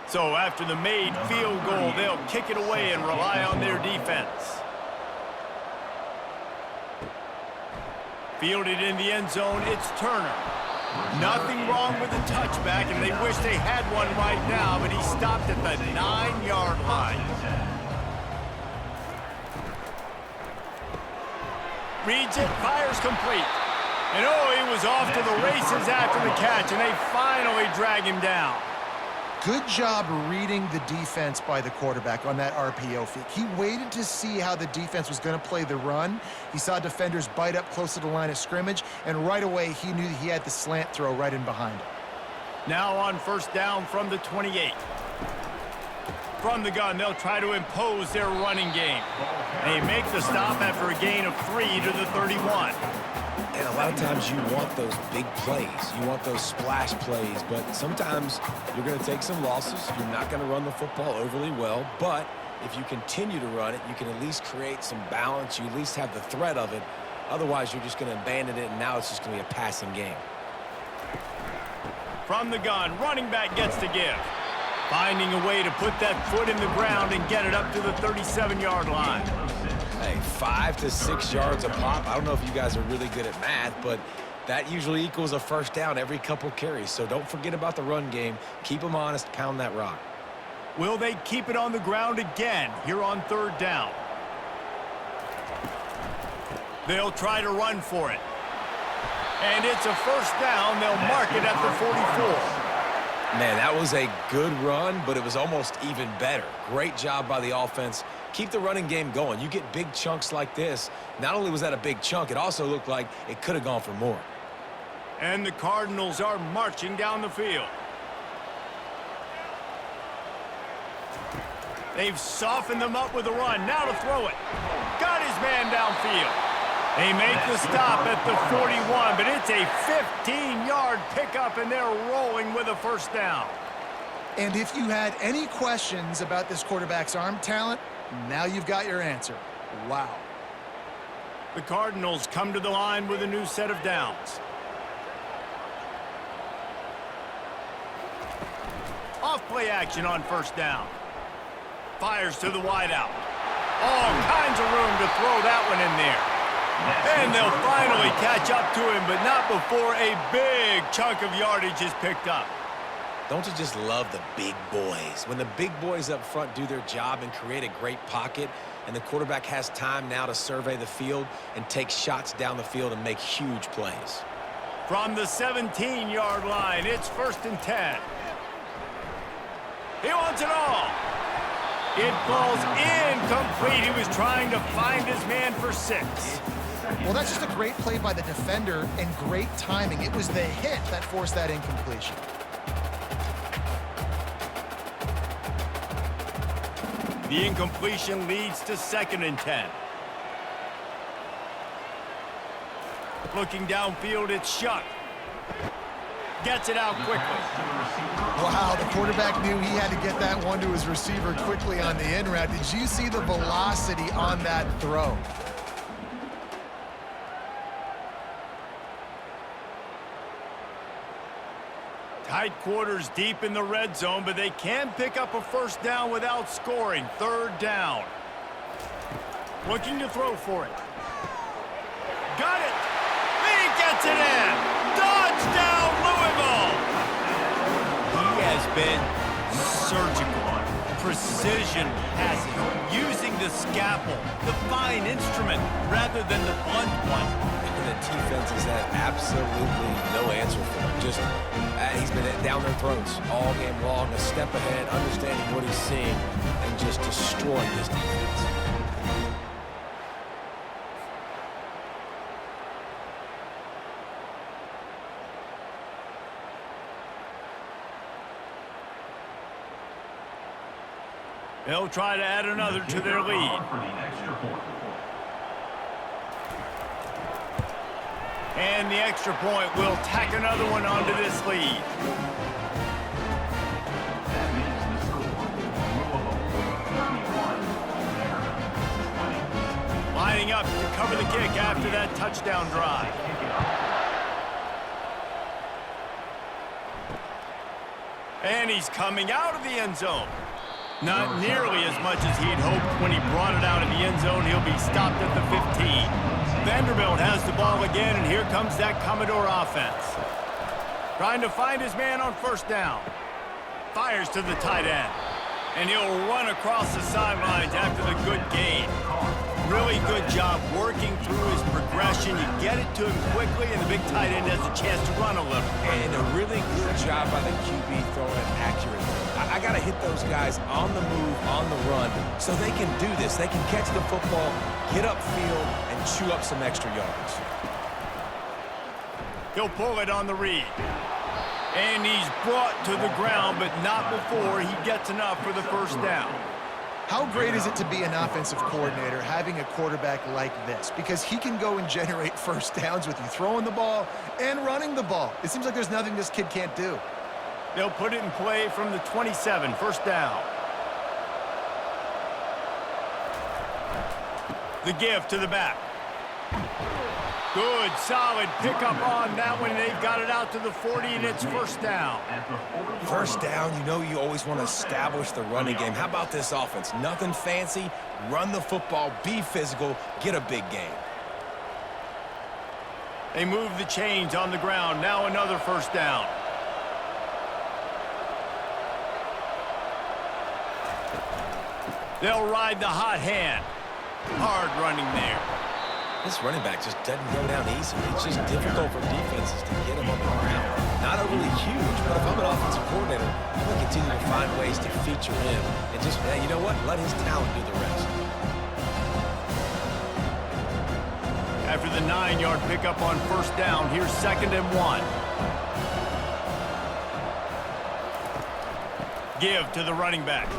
So after the made field goal, they'll kick it away and rely on their defense. Fielded in the end zone, it's Turner. Nothing wrong with the touchback, and they wish they had one right now, but he stopped at the 9-yard line. Reads it, fires complete. And oh, he was off to the races after the catch, and they finally drag him down. Good job reading the defense by the quarterback on that RPO fake. He waited to see how the defense was going to play the run. He saw defenders bite up close to the line of scrimmage, and right away he knew he had the slant throw right in behind him. Now on first down from the 28. From the gun, they'll try to impose their running game. They make the stop after a gain of 3 to the 31. And a lot of times you want those big plays. You want those splash plays. But sometimes you're going to take some losses. You're not going to run the football overly well. But if you continue to run it, you can at least create some balance. You at least have the threat of it. Otherwise, you're just going to abandon it, and now it's just going to be a passing game. From the gun, running back gets to give. Finding a way to put that foot in the ground and get it up to the 37-yard line. Hey, 5 to 6 yards a pop. I don't know if you guys are really good at math, but that usually equals a first down every couple carries. So don't forget about the run game. Keep them honest. Pound that rock. Will they keep it on the ground again here on third down? They'll try to run for it. And it's a first down. They'll mark it at the 44. Man, that was a good run, but it was almost even better. Great job by the offense. Keep the running game going. You get big chunks like this. Not only was that a big chunk, it also looked like it could have gone for more. And the Cardinals are marching down the field. They've softened them up with a run. Now to throw it. Got his man downfield. They make the stop at the 41, but it's a 15-yard pickup, and they're rolling with a first down. And if you had any questions about this quarterback's arm talent, now you've got your answer. Wow. The Cardinals come to the line with a new set of downs. play action on first down. Fires to the wideout. All kinds of room to throw that one in there. And they'll finally catch up to him, but not before a big chunk of yardage is picked up. Don't you just love the big boys? When the big boys up front do their job and create a great pocket, and the quarterback has time now to survey the field and take shots down the field and make huge plays. From the 17-yard line, it's 1st and 10. He wants it all. It falls incomplete. He was trying to find his man for 6. Well, that's just a great play by the defender and great timing. It was the hit that forced that incompletion. The incompletion leads to 2nd and 10. Looking downfield, it's Shuck. Gets it out quickly. Wow, the quarterback knew he had to get that one to his receiver quickly on the in route. Did you see the velocity on that throw? Tight quarters deep in the red zone, but they can pick up a 1st down without scoring. 3rd down. Looking to throw for it. Got it. He gets it in. Touchdown, Louisville. He has been surgical. Precision passes. Using the scalpel, the fine instrument, rather than the blunt one. And the defense has had absolutely no answer for him. Just, he's been down their throats all game long, a step ahead, understanding what he's seeing, and just destroying this defense. They'll try to add another to their lead. And the extra point will tack another one onto this lead. Lining up to cover the kick after that touchdown drive. And he's coming out of the end zone. Not nearly as much as he'd hoped when he brought it out of the end zone. He'll be stopped at the 15. Vanderbilt has the ball again, and here comes that Commodore offense. Trying to find his man on 1st down. Fires to the tight end. And he'll run across the sidelines after the good gain. Really good job working through his progression. You get it to him quickly, and the big tight end has a chance to run a little. And a really good job by the QB throwing it accurately. I got to hit those guys on the move, on the run, so they can do this. They can catch the football, get upfield, and chew up some extra yards. He'll pull it on the read. And he's brought to the ground, but not before he gets enough for the 1st down. How great is it to be an offensive coordinator having a quarterback like this? Because he can go and generate 1st downs with you throwing the ball and running the ball. It seems like there's nothing this kid can't do. They'll put it in play from the 27, 1st down. The give to the back. Good, solid pickup on that one. They've got it out to the 40, and it's 1st down. 1st down, you know you always want to establish the running game. How about this offense? Nothing fancy. Run the football, be physical, get a big gain. They move the chains on the ground. Now another 1st down. They'll ride the hot hand. Hard running there. This running back just doesn't go down easily. It's just difficult for defenses to get him on the ground. Not overly huge, but if I'm an offensive coordinator, I'm going to continue to find ways to feature him. And just, you know what? Let his talent do the rest. After the 9-yard pickup on 1st down, here's 2nd and 1. Give to the running back.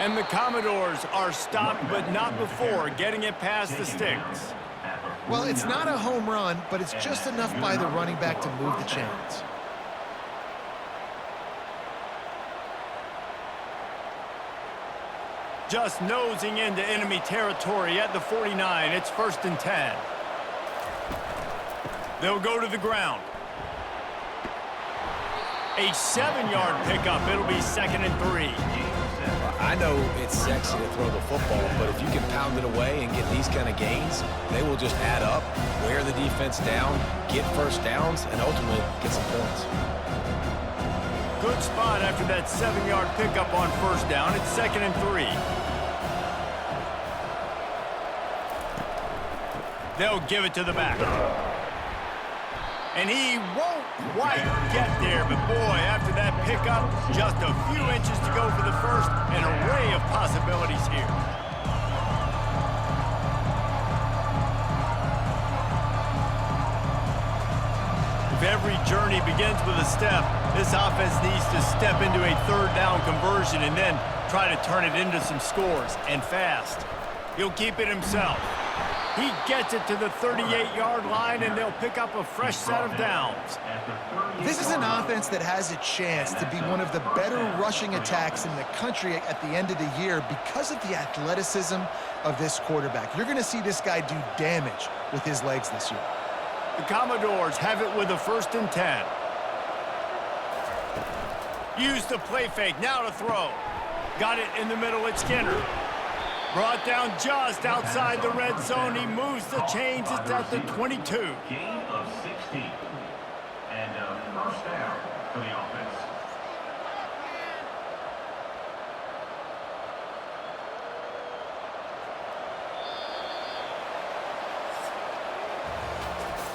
And the Commodores are stopped, but not before getting it past the sticks. Well, it's not a home run, but it's just enough by the running back to move the chains. Just nosing into enemy territory at the 49. It's 1st and 10. They'll go to the ground. A 7-yard pickup. It'll be 2nd and 3. I know it's sexy to throw the football, but if you can pound it away and get these kind of gains, they will just add up, wear the defense down, get first downs, and ultimately get some points. Good spot after that 7-yard pickup on 1st down. It's 2nd and 3. They'll give it to the back. And he won't quite get there, but boy, after that pickup, just a few inches to go for the first. An array of possibilities here. If every journey begins with a step, this offense needs to step into a 3rd down conversion and then try to turn it into some scores, and fast. He'll keep it himself. He gets it to the 38-yard line, and they'll pick up a fresh set of downs. This is an offense that has a chance to be one of the better rushing attacks in the country at the end of the year because of the athleticism of this quarterback. You're going to see this guy do damage with his legs this year. The Commodores have it with a 1st and 10. Use the play fake, now to throw. Got it in the middle, it's Skinner. Brought down just outside the red zone. He moves the chains. It's at the 22. Gain of 16. And a 1st down for the offense.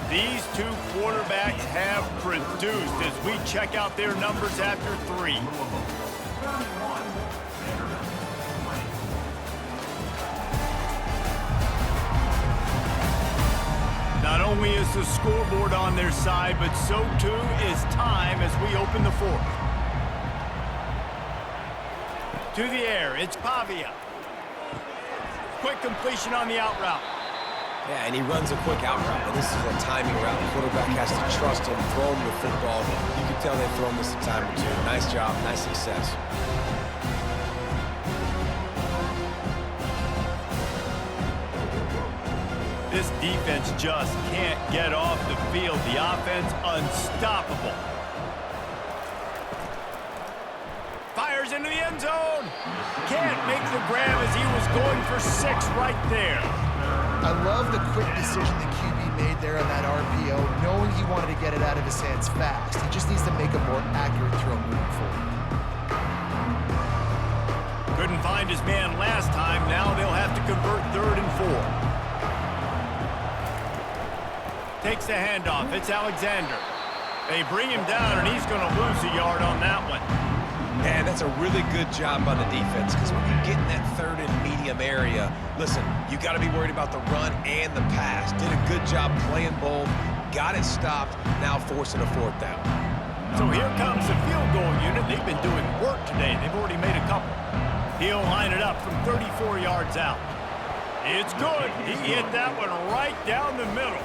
These two quarterbacks have produced as we check out their numbers after 3. Not only is the scoreboard on their side, but so too is time as we open the 4th. To the air, it's Pavia. Quick completion on the out route. Yeah, and he runs a quick out route. And this is a timing route. The quarterback has to trust him, throw him the football. You can tell they've thrown this a time or 2. Nice job, nice success. This defense just can't get off the field. The offense unstoppable. Fires into the end zone. Can't make the grab as he was going for 6 right there. I love the quick decision the QB made there on that RPO, knowing he wanted to get it out of his hands fast. He just needs to make a more accurate throw moving forward. Couldn't find his man last time. Now they'll have to convert 3rd and 4. Takes the handoff. It's Alexander. They bring him down, and he's going to lose a yard on that one. And that's a really good job by the defense, because when you get in that 3rd and medium area, listen, you got to be worried about the run and the pass. Did a good job playing both, got it stopped, now forcing a 4th down. So here comes the field goal unit. They've been doing work today. They've already made a couple. He'll line it up from 34 yards out. It's good. He hit that one right down the middle.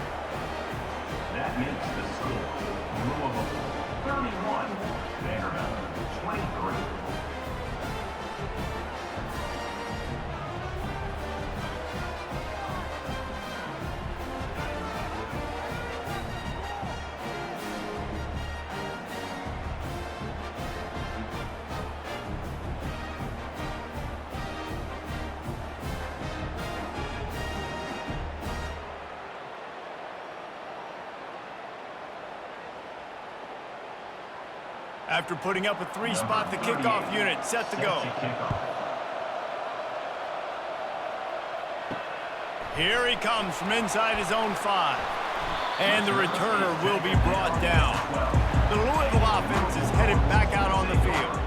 That makes the score. Louisville 31, Vanderbilt 23. After putting up a 3-spot, the kickoff unit set to go. Here he comes from inside his own 5. And the returner will be brought down. The Louisville offense is headed back out on the field.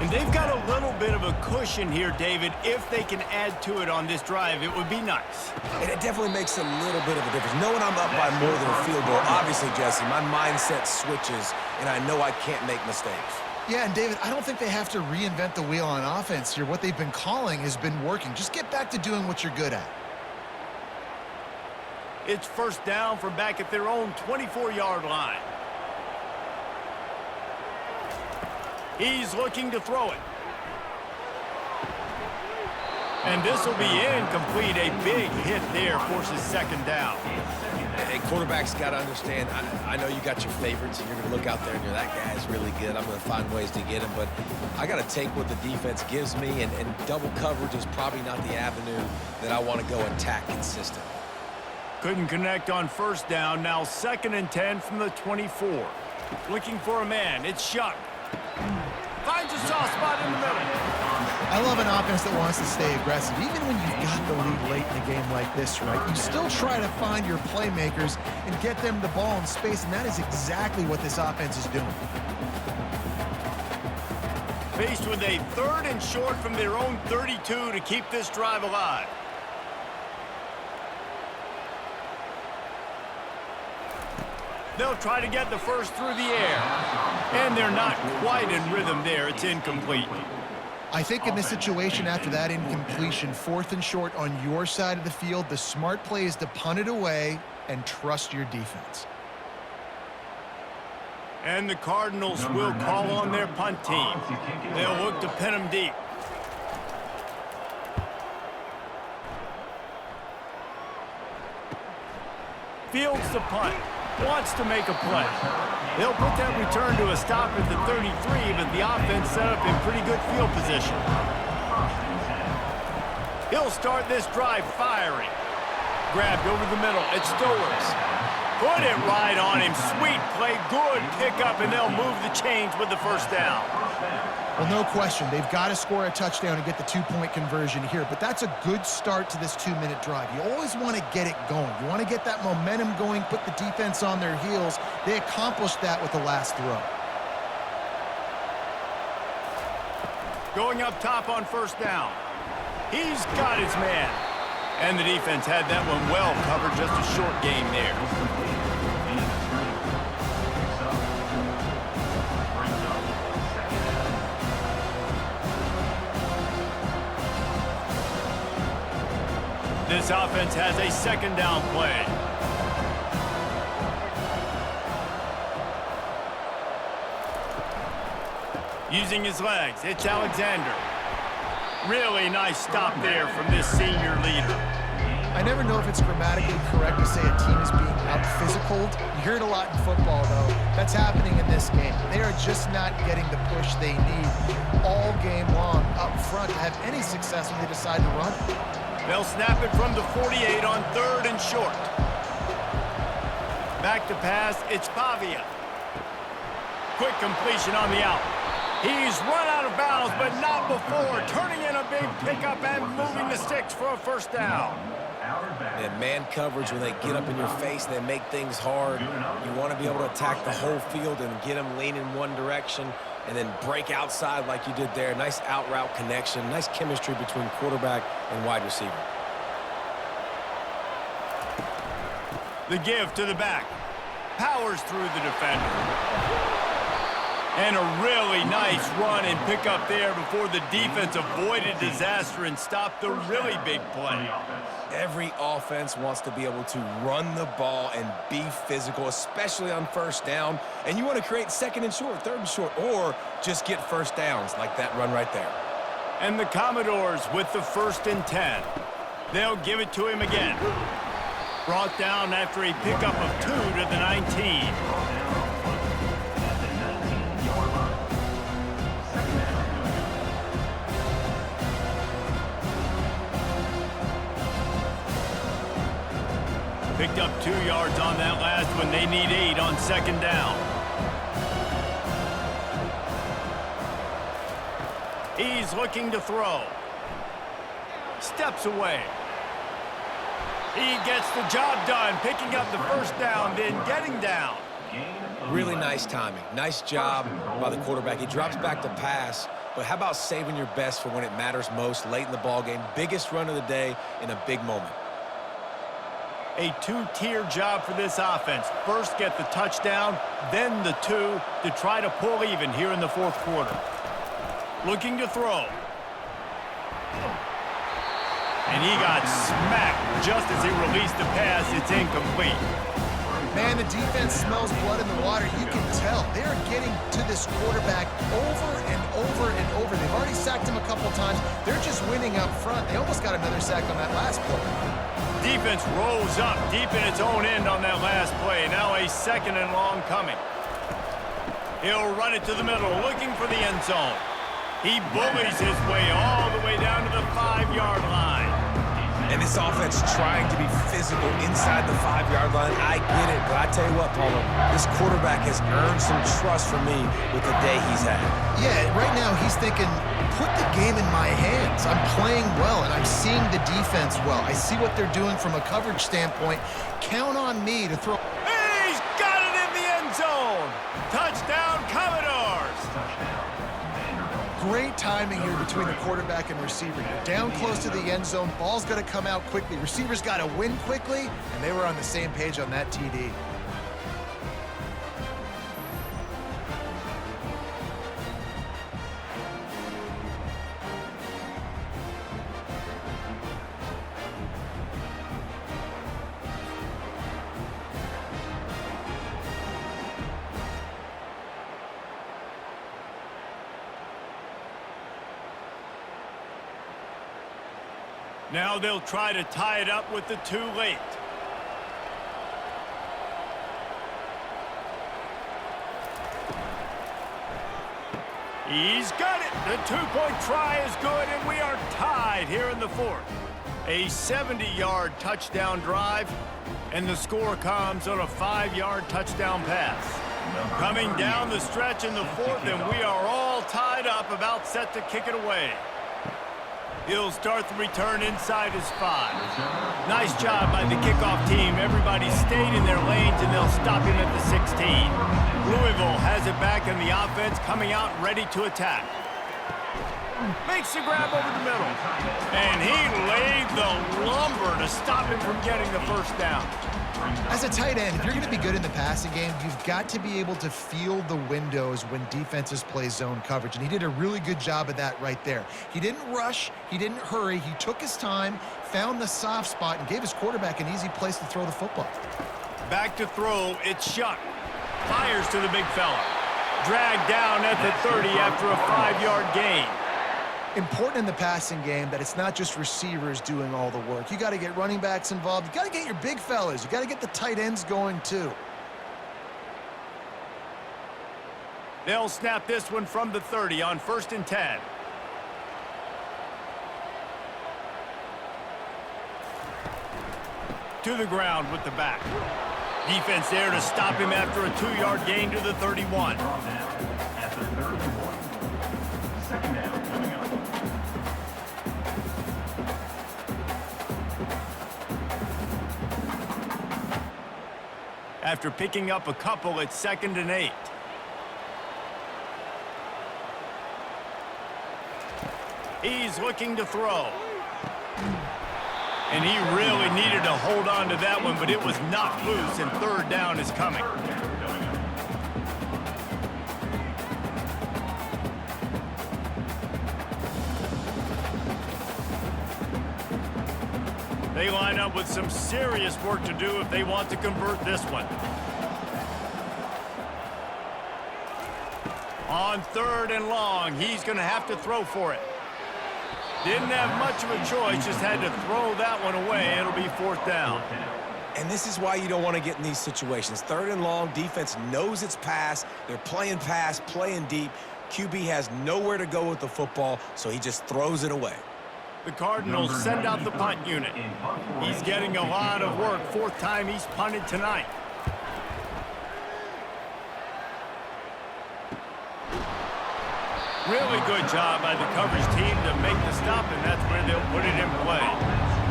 And they've got a little bit of a cushion here, David. If they can add to it on this drive, it would be nice. And it definitely makes a little bit of a difference. Knowing I'm up by more than a field goal, obviously, Jesse, my mindset switches, and I know I can't make mistakes. Yeah, and David, I don't think they have to reinvent the wheel on offense here. What they've been calling has been working. Just get back to doing what you're good at. It's 1st down from back at their own 24-yard line. He's looking to throw it. And this will be incomplete. A big hit there forces second down. Hey, quarterback's got to understand, I know you got your favorites, and you're going to look out there and you're, that guy's really good. I'm going to find ways to get him, but I got to take what the defense gives me, and double coverage is probably not the avenue that I want to go attack consistent. Couldn't connect on first down. Now 2nd and 10 from the 24. Looking for a man. It's Shuck. Finds a soft spot in the middle. I love an offense that wants to stay aggressive. Even when you've got the lead late in a game like this, right, you still try to find your playmakers and get them the ball in space, and that is exactly what this offense is doing. Faced with a 3rd and short from their own 32 to keep this drive alive. They'll try to get the first through the air. And they're not quite in rhythm there. It's incomplete. I think in this situation after that incompletion, 4th and short on your side of the field, the smart play is to punt it away and trust your defense. And the Cardinals will call on their punt team. They'll look to pin them deep. Fields the punt. Wants to make a play. They'll put that return to a stop at the 33, but the offense set up in pretty good field position. He'll start this drive firing. Grabbed over the middle. It's Stowers. Put it right on him. Sweet play. Good pickup, and they'll move the chains with the first down. Well, no question. They've got to score a touchdown and get the 2-point conversion here, but that's a good start to this 2-minute drive. You always want to get it going. You want to get that momentum going, put the defense on their heels. They accomplished that with the last throw. Going up top on first down. He's got his man. And the defense had that one well covered. Just a short game there. This offense has a 2nd down play. Using his legs, it's Alexander. Really nice stop there from this senior leader. I never know if it's grammatically correct to say a team is being out-physicaled. You hear it a lot in football, though. That's happening in this game. They are just not getting the push they need all game long up front to have any success when they decide to run. They'll snap it from the 48 on 3rd and short. Back to pass, it's Pavia. Quick completion on the out. He's run out of bounds, but not before. Turning in a big pickup and moving the sticks for a first down. And man coverage, when they get up in your face, they make things hard. You want to be able to attack the whole field and get them leaning one direction and then break outside like you did there. Nice out route connection, nice chemistry between quarterback and wide receiver. The give to the back. Powers through the defender. And a really nice run and pick up there before the defense avoided disaster and stopped the really big play. Every offense wants to be able to run the ball and be physical, especially on first down. And you want to create 2nd and short, 3rd and short, or just get first downs like that run right there. And the Commodores with the 1st and 10. They'll give it to him again. Brought down after a pickup of 2 to the 19. Picked up 2 yards on that last one. They need 8 on 2nd down. He's looking to throw. Steps away. He gets the job done, picking up the first down, then getting down. Really nice timing. Nice job by the quarterback. He drops back to pass, but how about saving your best for when it matters most late in the ballgame? Biggest run of the day in a big moment. A 2-tier job for this offense. First get the touchdown, then the 2 to try to pull even here in the 4th quarter. Looking to throw. And he got smacked just as he released the pass. It's incomplete. Man, the defense smells blood in the water. You can tell. They're getting to this quarterback over and over and over. They've already sacked him a couple times. They're just winning up front. They almost got another sack on that last play. Defense rolls up deep in its own end on that last play. Now a 2nd and long coming. He'll run it to the middle, looking for the end zone. He bullies his way all the way down to the 5-yard line. And this offense trying to be physical inside the 5-yard line. I get it, but I tell you what, Paulo, this quarterback has earned some trust from me with the day he's had. Yeah, right now he's thinking, put the game in my hands. I'm playing well, and I'm seeing the defense well. I see what they're doing from a coverage standpoint. Count on me to throw. He's got it in the end zone. Touchdown, Commodores. Great timing here between the quarterback and receiver. You're down close to the end zone. Ball's got to come out quickly. Receivers got to win quickly, and they were on the same page on that TD. Now they'll try to tie it up with the too late. He's got it. The 2-point try is good, and we are tied here in the 4th. A 70-yard touchdown drive, and the score comes on a 5-yard touchdown pass. Coming down the stretch in the 4th, and we are all tied up, about set to kick it away. He'll start the return inside his 5. Nice job by the kickoff team. Everybody stayed in their lanes, and they'll stop him at the 16. Louisville has it back in the offense, coming out ready to attack. Makes the grab over the middle. And he laid the lumber to stop him from getting the first down. As a tight end, if you're going to be good in the passing game, you've got to be able to feel the windows when defenses play zone coverage, and he did a really good job of that right there. He didn't rush, he didn't hurry, he took his time, found the soft spot, and gave his quarterback an easy place to throw the football. Back to throw, it's Shuck. Fires to the big fella. Dragged down at the 30 after a 5-yard gain. Important in the passing game that it's not just receivers doing all the work. You got to get running backs involved. You got to get your big fellas. You got to get the tight ends going too. They'll snap this one from the 30 on 1st and 10. To the ground with the back. Defense there to stop him after a 2-yard gain to the 31. At the 31. 2nd down coming up. After picking up a couple, it's 2nd and 8. He's looking to throw. And he really needed to hold on to that one, but it was knocked loose, and 3rd down is coming. They line up with some serious work to do if they want to convert this one. On 3rd and long, he's going to have to throw for it. Didn't have much of a choice, just had to throw that one away. It'll be 4th down. And this is why you don't want to get in these situations. 3rd and long, defense knows it's pass. They're playing pass, playing deep. QB has nowhere to go with the football, so he just throws it away. The Cardinals send out the punt unit. He's getting a lot of work. 4th time he's punted tonight. Really good job by the coverage team to make the stop, and that's where they'll put it in play.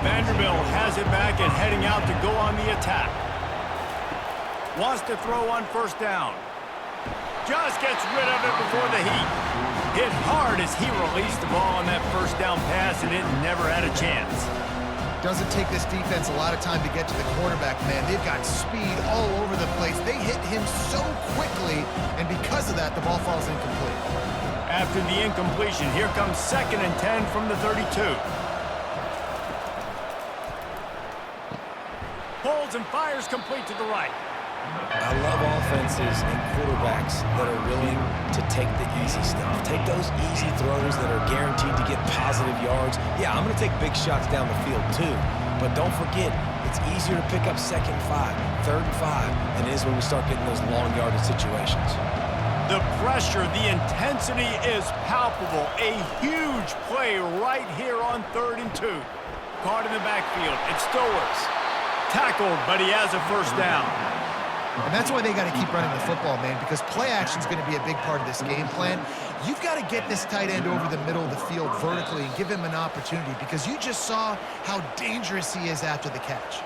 Vanderbilt has it back and heading out to go on the attack. Wants to throw on 1st down. Just gets rid of it before the heat. Hit hard as he released the ball on that 1st down pass, and it never had a chance. Doesn't take this defense a lot of time to get to the quarterback, man. They've got speed all over the place. They hit him so quickly, and because of that, the ball falls incomplete. After the incompletion, here comes 2nd and 10 from the 32. Pulls and fires complete to the right. I love offenses and quarterbacks that are willing to take the easy stuff. Take those easy throws that are guaranteed to get positive yards. Yeah, I'm going to take big shots down the field too. But don't forget, it's easier to pick up 2nd and 5, 3rd and 5 than it is when we start getting those long yardage situations. The pressure, the intensity is palpable. A huge play right here on 3rd and 2. Caught in the backfield. It's Stowers. Tackled, but he has a first down. And that's why they got to keep running the football, man, because play action is going to be a big part of this game plan. You've got to get this tight end over the middle of the field vertically and give him an opportunity, because you just saw how dangerous he is after the catch.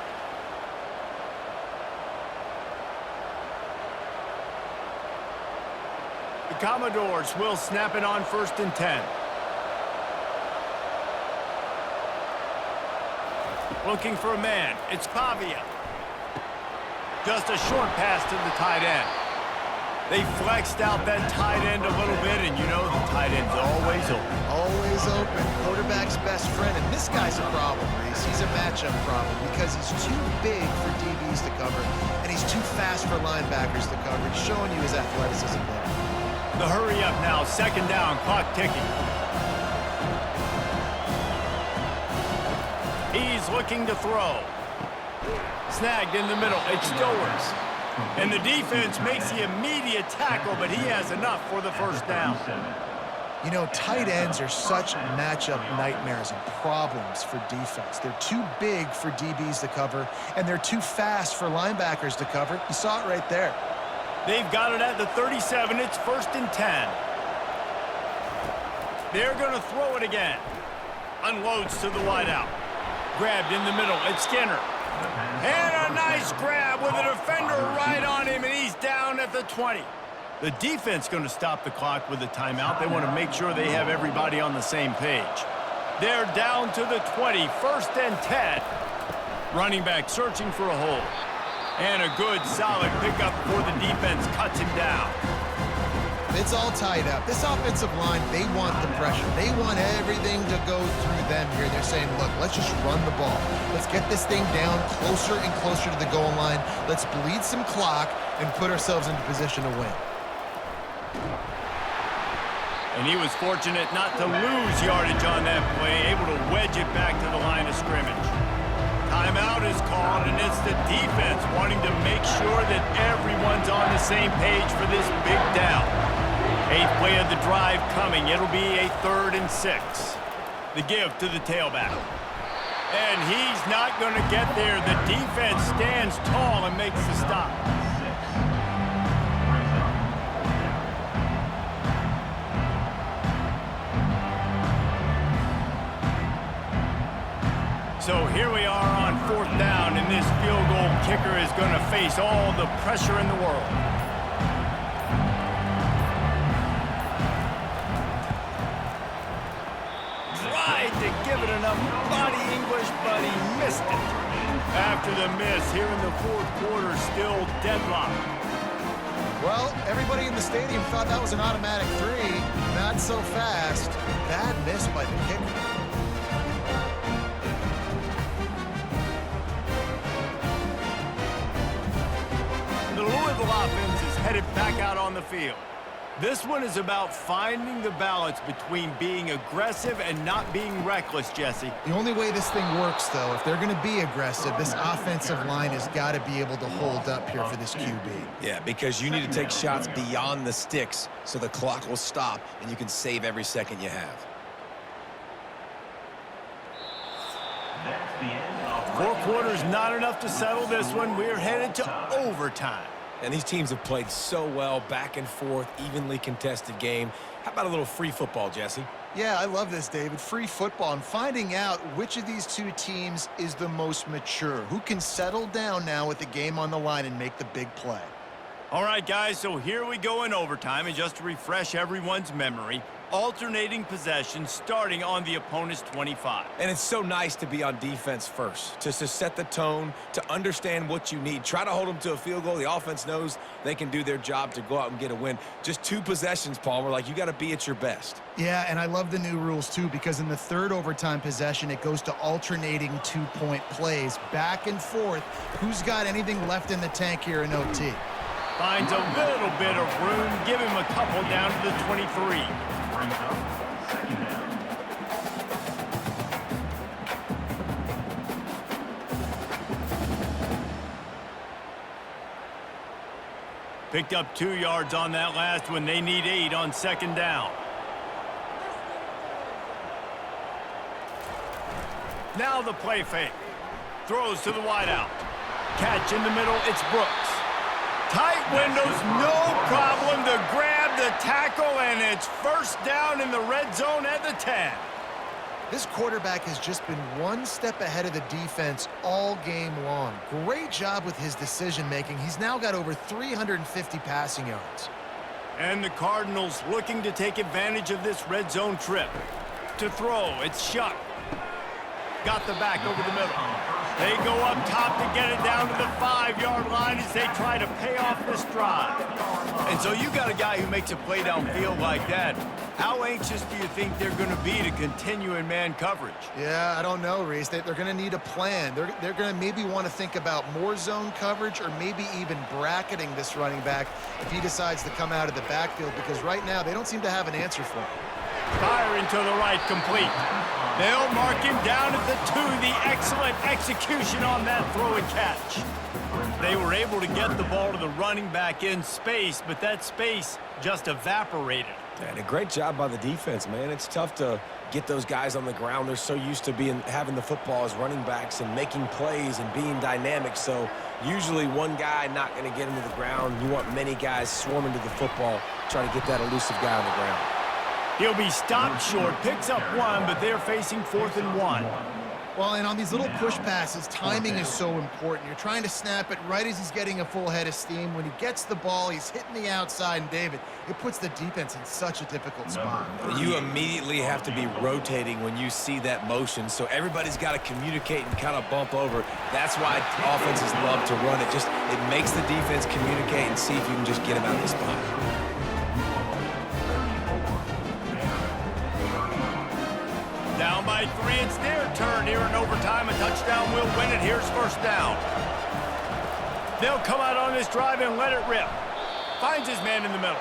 The Commodores will snap it on 1st and 10. Looking for a man. It's Pavia. Just a short pass to the tight end. They flexed out that tight end a little bit, and you know the tight end's always open. Always open. Quarterback's best friend. And this guy's a problem, Reese. He's a matchup problem because he's too big for DBs to cover, and he's too fast for linebackers to cover. He's showing you his athleticism there. The hurry up now. 2nd down. Clock ticking. He's looking to throw. Snagged in the middle. It's Stowers. And the defense makes the immediate tackle, but he has enough for the first down. You know, tight ends are such matchup nightmares and problems for defense. They're too big for DBs to cover, and they're too fast for linebackers to cover. You saw it right there. They've got it at the 37. It's 1st and 10. They're going to throw it again. Unloads to the wideout. Grabbed in the middle. It's Skinner. And a nice grab with a defender right on him, and he's down at the 20. The defense going to stop the clock with a timeout. They want to make sure they have everybody on the same page. They're down to the 20, 1st and 10. Running back searching for a hole. And a good, solid pickup before the defense cuts him down. It's all tied up. This offensive line, they want the pressure. They want everything to go through them here. They're saying, look, let's just run the ball. Let's get this thing down closer and closer to the goal line. Let's bleed some clock and put ourselves into position to win. And he was fortunate not to lose yardage on that play, able to wedge it back to the line of scrimmage. Timeout is called, and it's the defense wanting to make sure that everyone's on the same page for this big down. 8th play of the drive coming. It'll be a 3rd and 6. The give to the tailback. And he's not going to get there. The defense stands tall and makes the stop. So here we are on 4th down, and this field goal kicker is going to face all the pressure in the world. Tried to give it enough body English, but he missed it. After the miss, here in the 4th quarter, still deadlocked. Well, everybody in the stadium thought that was an automatic 3. Not so fast. Bad miss by the kicker. The Louisville offense is headed back out on the field. This one is about finding the balance between being aggressive and not being reckless, Jesse. The only way this thing works, though, if they're going to be aggressive, this offensive line has got to be able to hold up here for this QB. Yeah, because you need to take shots beyond the sticks so the clock will stop and you can save every second you have. That's the end of 4 quarters, not enough to settle this one. We're headed to overtime. And these teams have played so well, back and forth, evenly contested game. How about a little free football, Jesse? Yeah, I love this, David. Free football and finding out which of these two teams is the most mature, who can settle down now with the game on the line and make the big play. All right, guys, so here we go in overtime, and just to refresh everyone's memory, alternating possession starting on the opponent's 25. And it's so nice to be on defense first, just to set the tone, to understand what you need. Try to hold them to a field goal. The offense knows they can do their job to go out and get a win. Just 2 possessions, Palmer. Like, you got to be at your best. Yeah, and I love the new rules, too, because in the third overtime possession, it goes to alternating 2-point plays, back and forth. Who's got anything left in the tank here in OT? Finds a little bit of room. Give him a couple down to the 23. Brings up second down. Picked up 2 yards on that last one. They need 8 on second down. Now the play fake. Throws to the wideout. Catch in the middle. It's Brooks. Tight windows, no problem to grab the tackle, and it's first down in the red zone at the 10. This quarterback has just been one step ahead of the defense all game long. Great job with his decision-making. He's now got over 350 passing yards. And the Cardinals looking to take advantage of this red zone trip. To throw, it's Shuck. Got the back over the middle. They go up top to get it down to the 5-yard line as they try to pay off this drive. And so you got a guy who makes a play downfield like that. How anxious do you think they're going to be to continue in man coverage? Yeah, I don't know, Reese. They're going to need a plan. They're going to maybe want to think about more zone coverage or maybe even bracketing this running back if he decides to come out of the backfield, because right now they don't seem to have an answer for him. Firing to the right, complete. They'll mark him down at the 2. The excellent execution on that throw and catch. They were able to get the ball to the running back in space, but that space just evaporated. And a great job by the defense, man. It's tough to get those guys on the ground. They're so used to having the football as running backs and making plays and being dynamic. So usually one guy not going to get him to the ground. You want many guys swarming to the football, trying to get that elusive guy on the ground. He'll be stopped short, picks up 1, but they're facing 4th and 1. Well, and on these little push passes, timing is so important. You're trying to snap it right as he's getting a full head of steam. When he gets the ball, he's hitting the outside, and David, it puts the defense in such a difficult spot. You immediately have to be rotating when you see that motion, so everybody's got to communicate and kind of bump over. That's why offenses love to run it. It makes the defense communicate and see if you can just get him out of the spot. Down by 3, it's their turn here in overtime. A touchdown will win it. Here's first down. They'll come out on this drive and let it rip. Finds his man in the middle.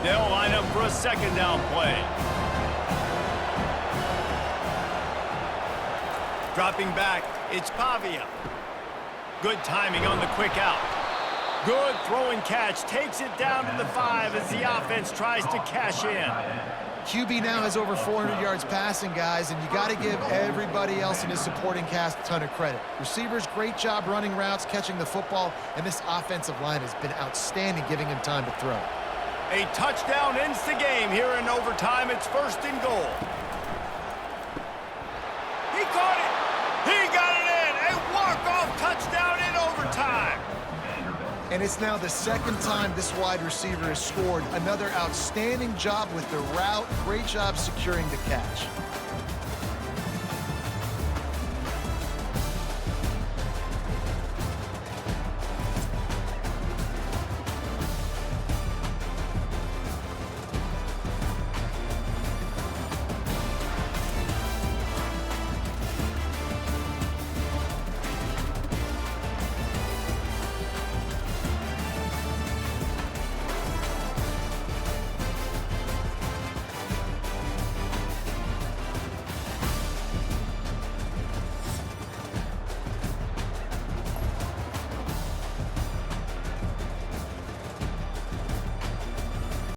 They'll line up for a second down play. Dropping back, it's Pavia. Good timing on the quick out. Good throw and catch. Takes it down to the 5 as the offense tries to cash in. QB now has over 400 yards passing, guys, and you got to give everybody else in his supporting cast a ton of credit. Receivers, great job running routes, catching the football, and this offensive line has been outstanding, giving him time to throw. A touchdown ends the game here in overtime. It's 1st and goal. He caught it. He got it in. A walk-off touchdown in overtime. And it's now the second time this wide receiver has scored. Another outstanding job with the route. Great job securing the catch.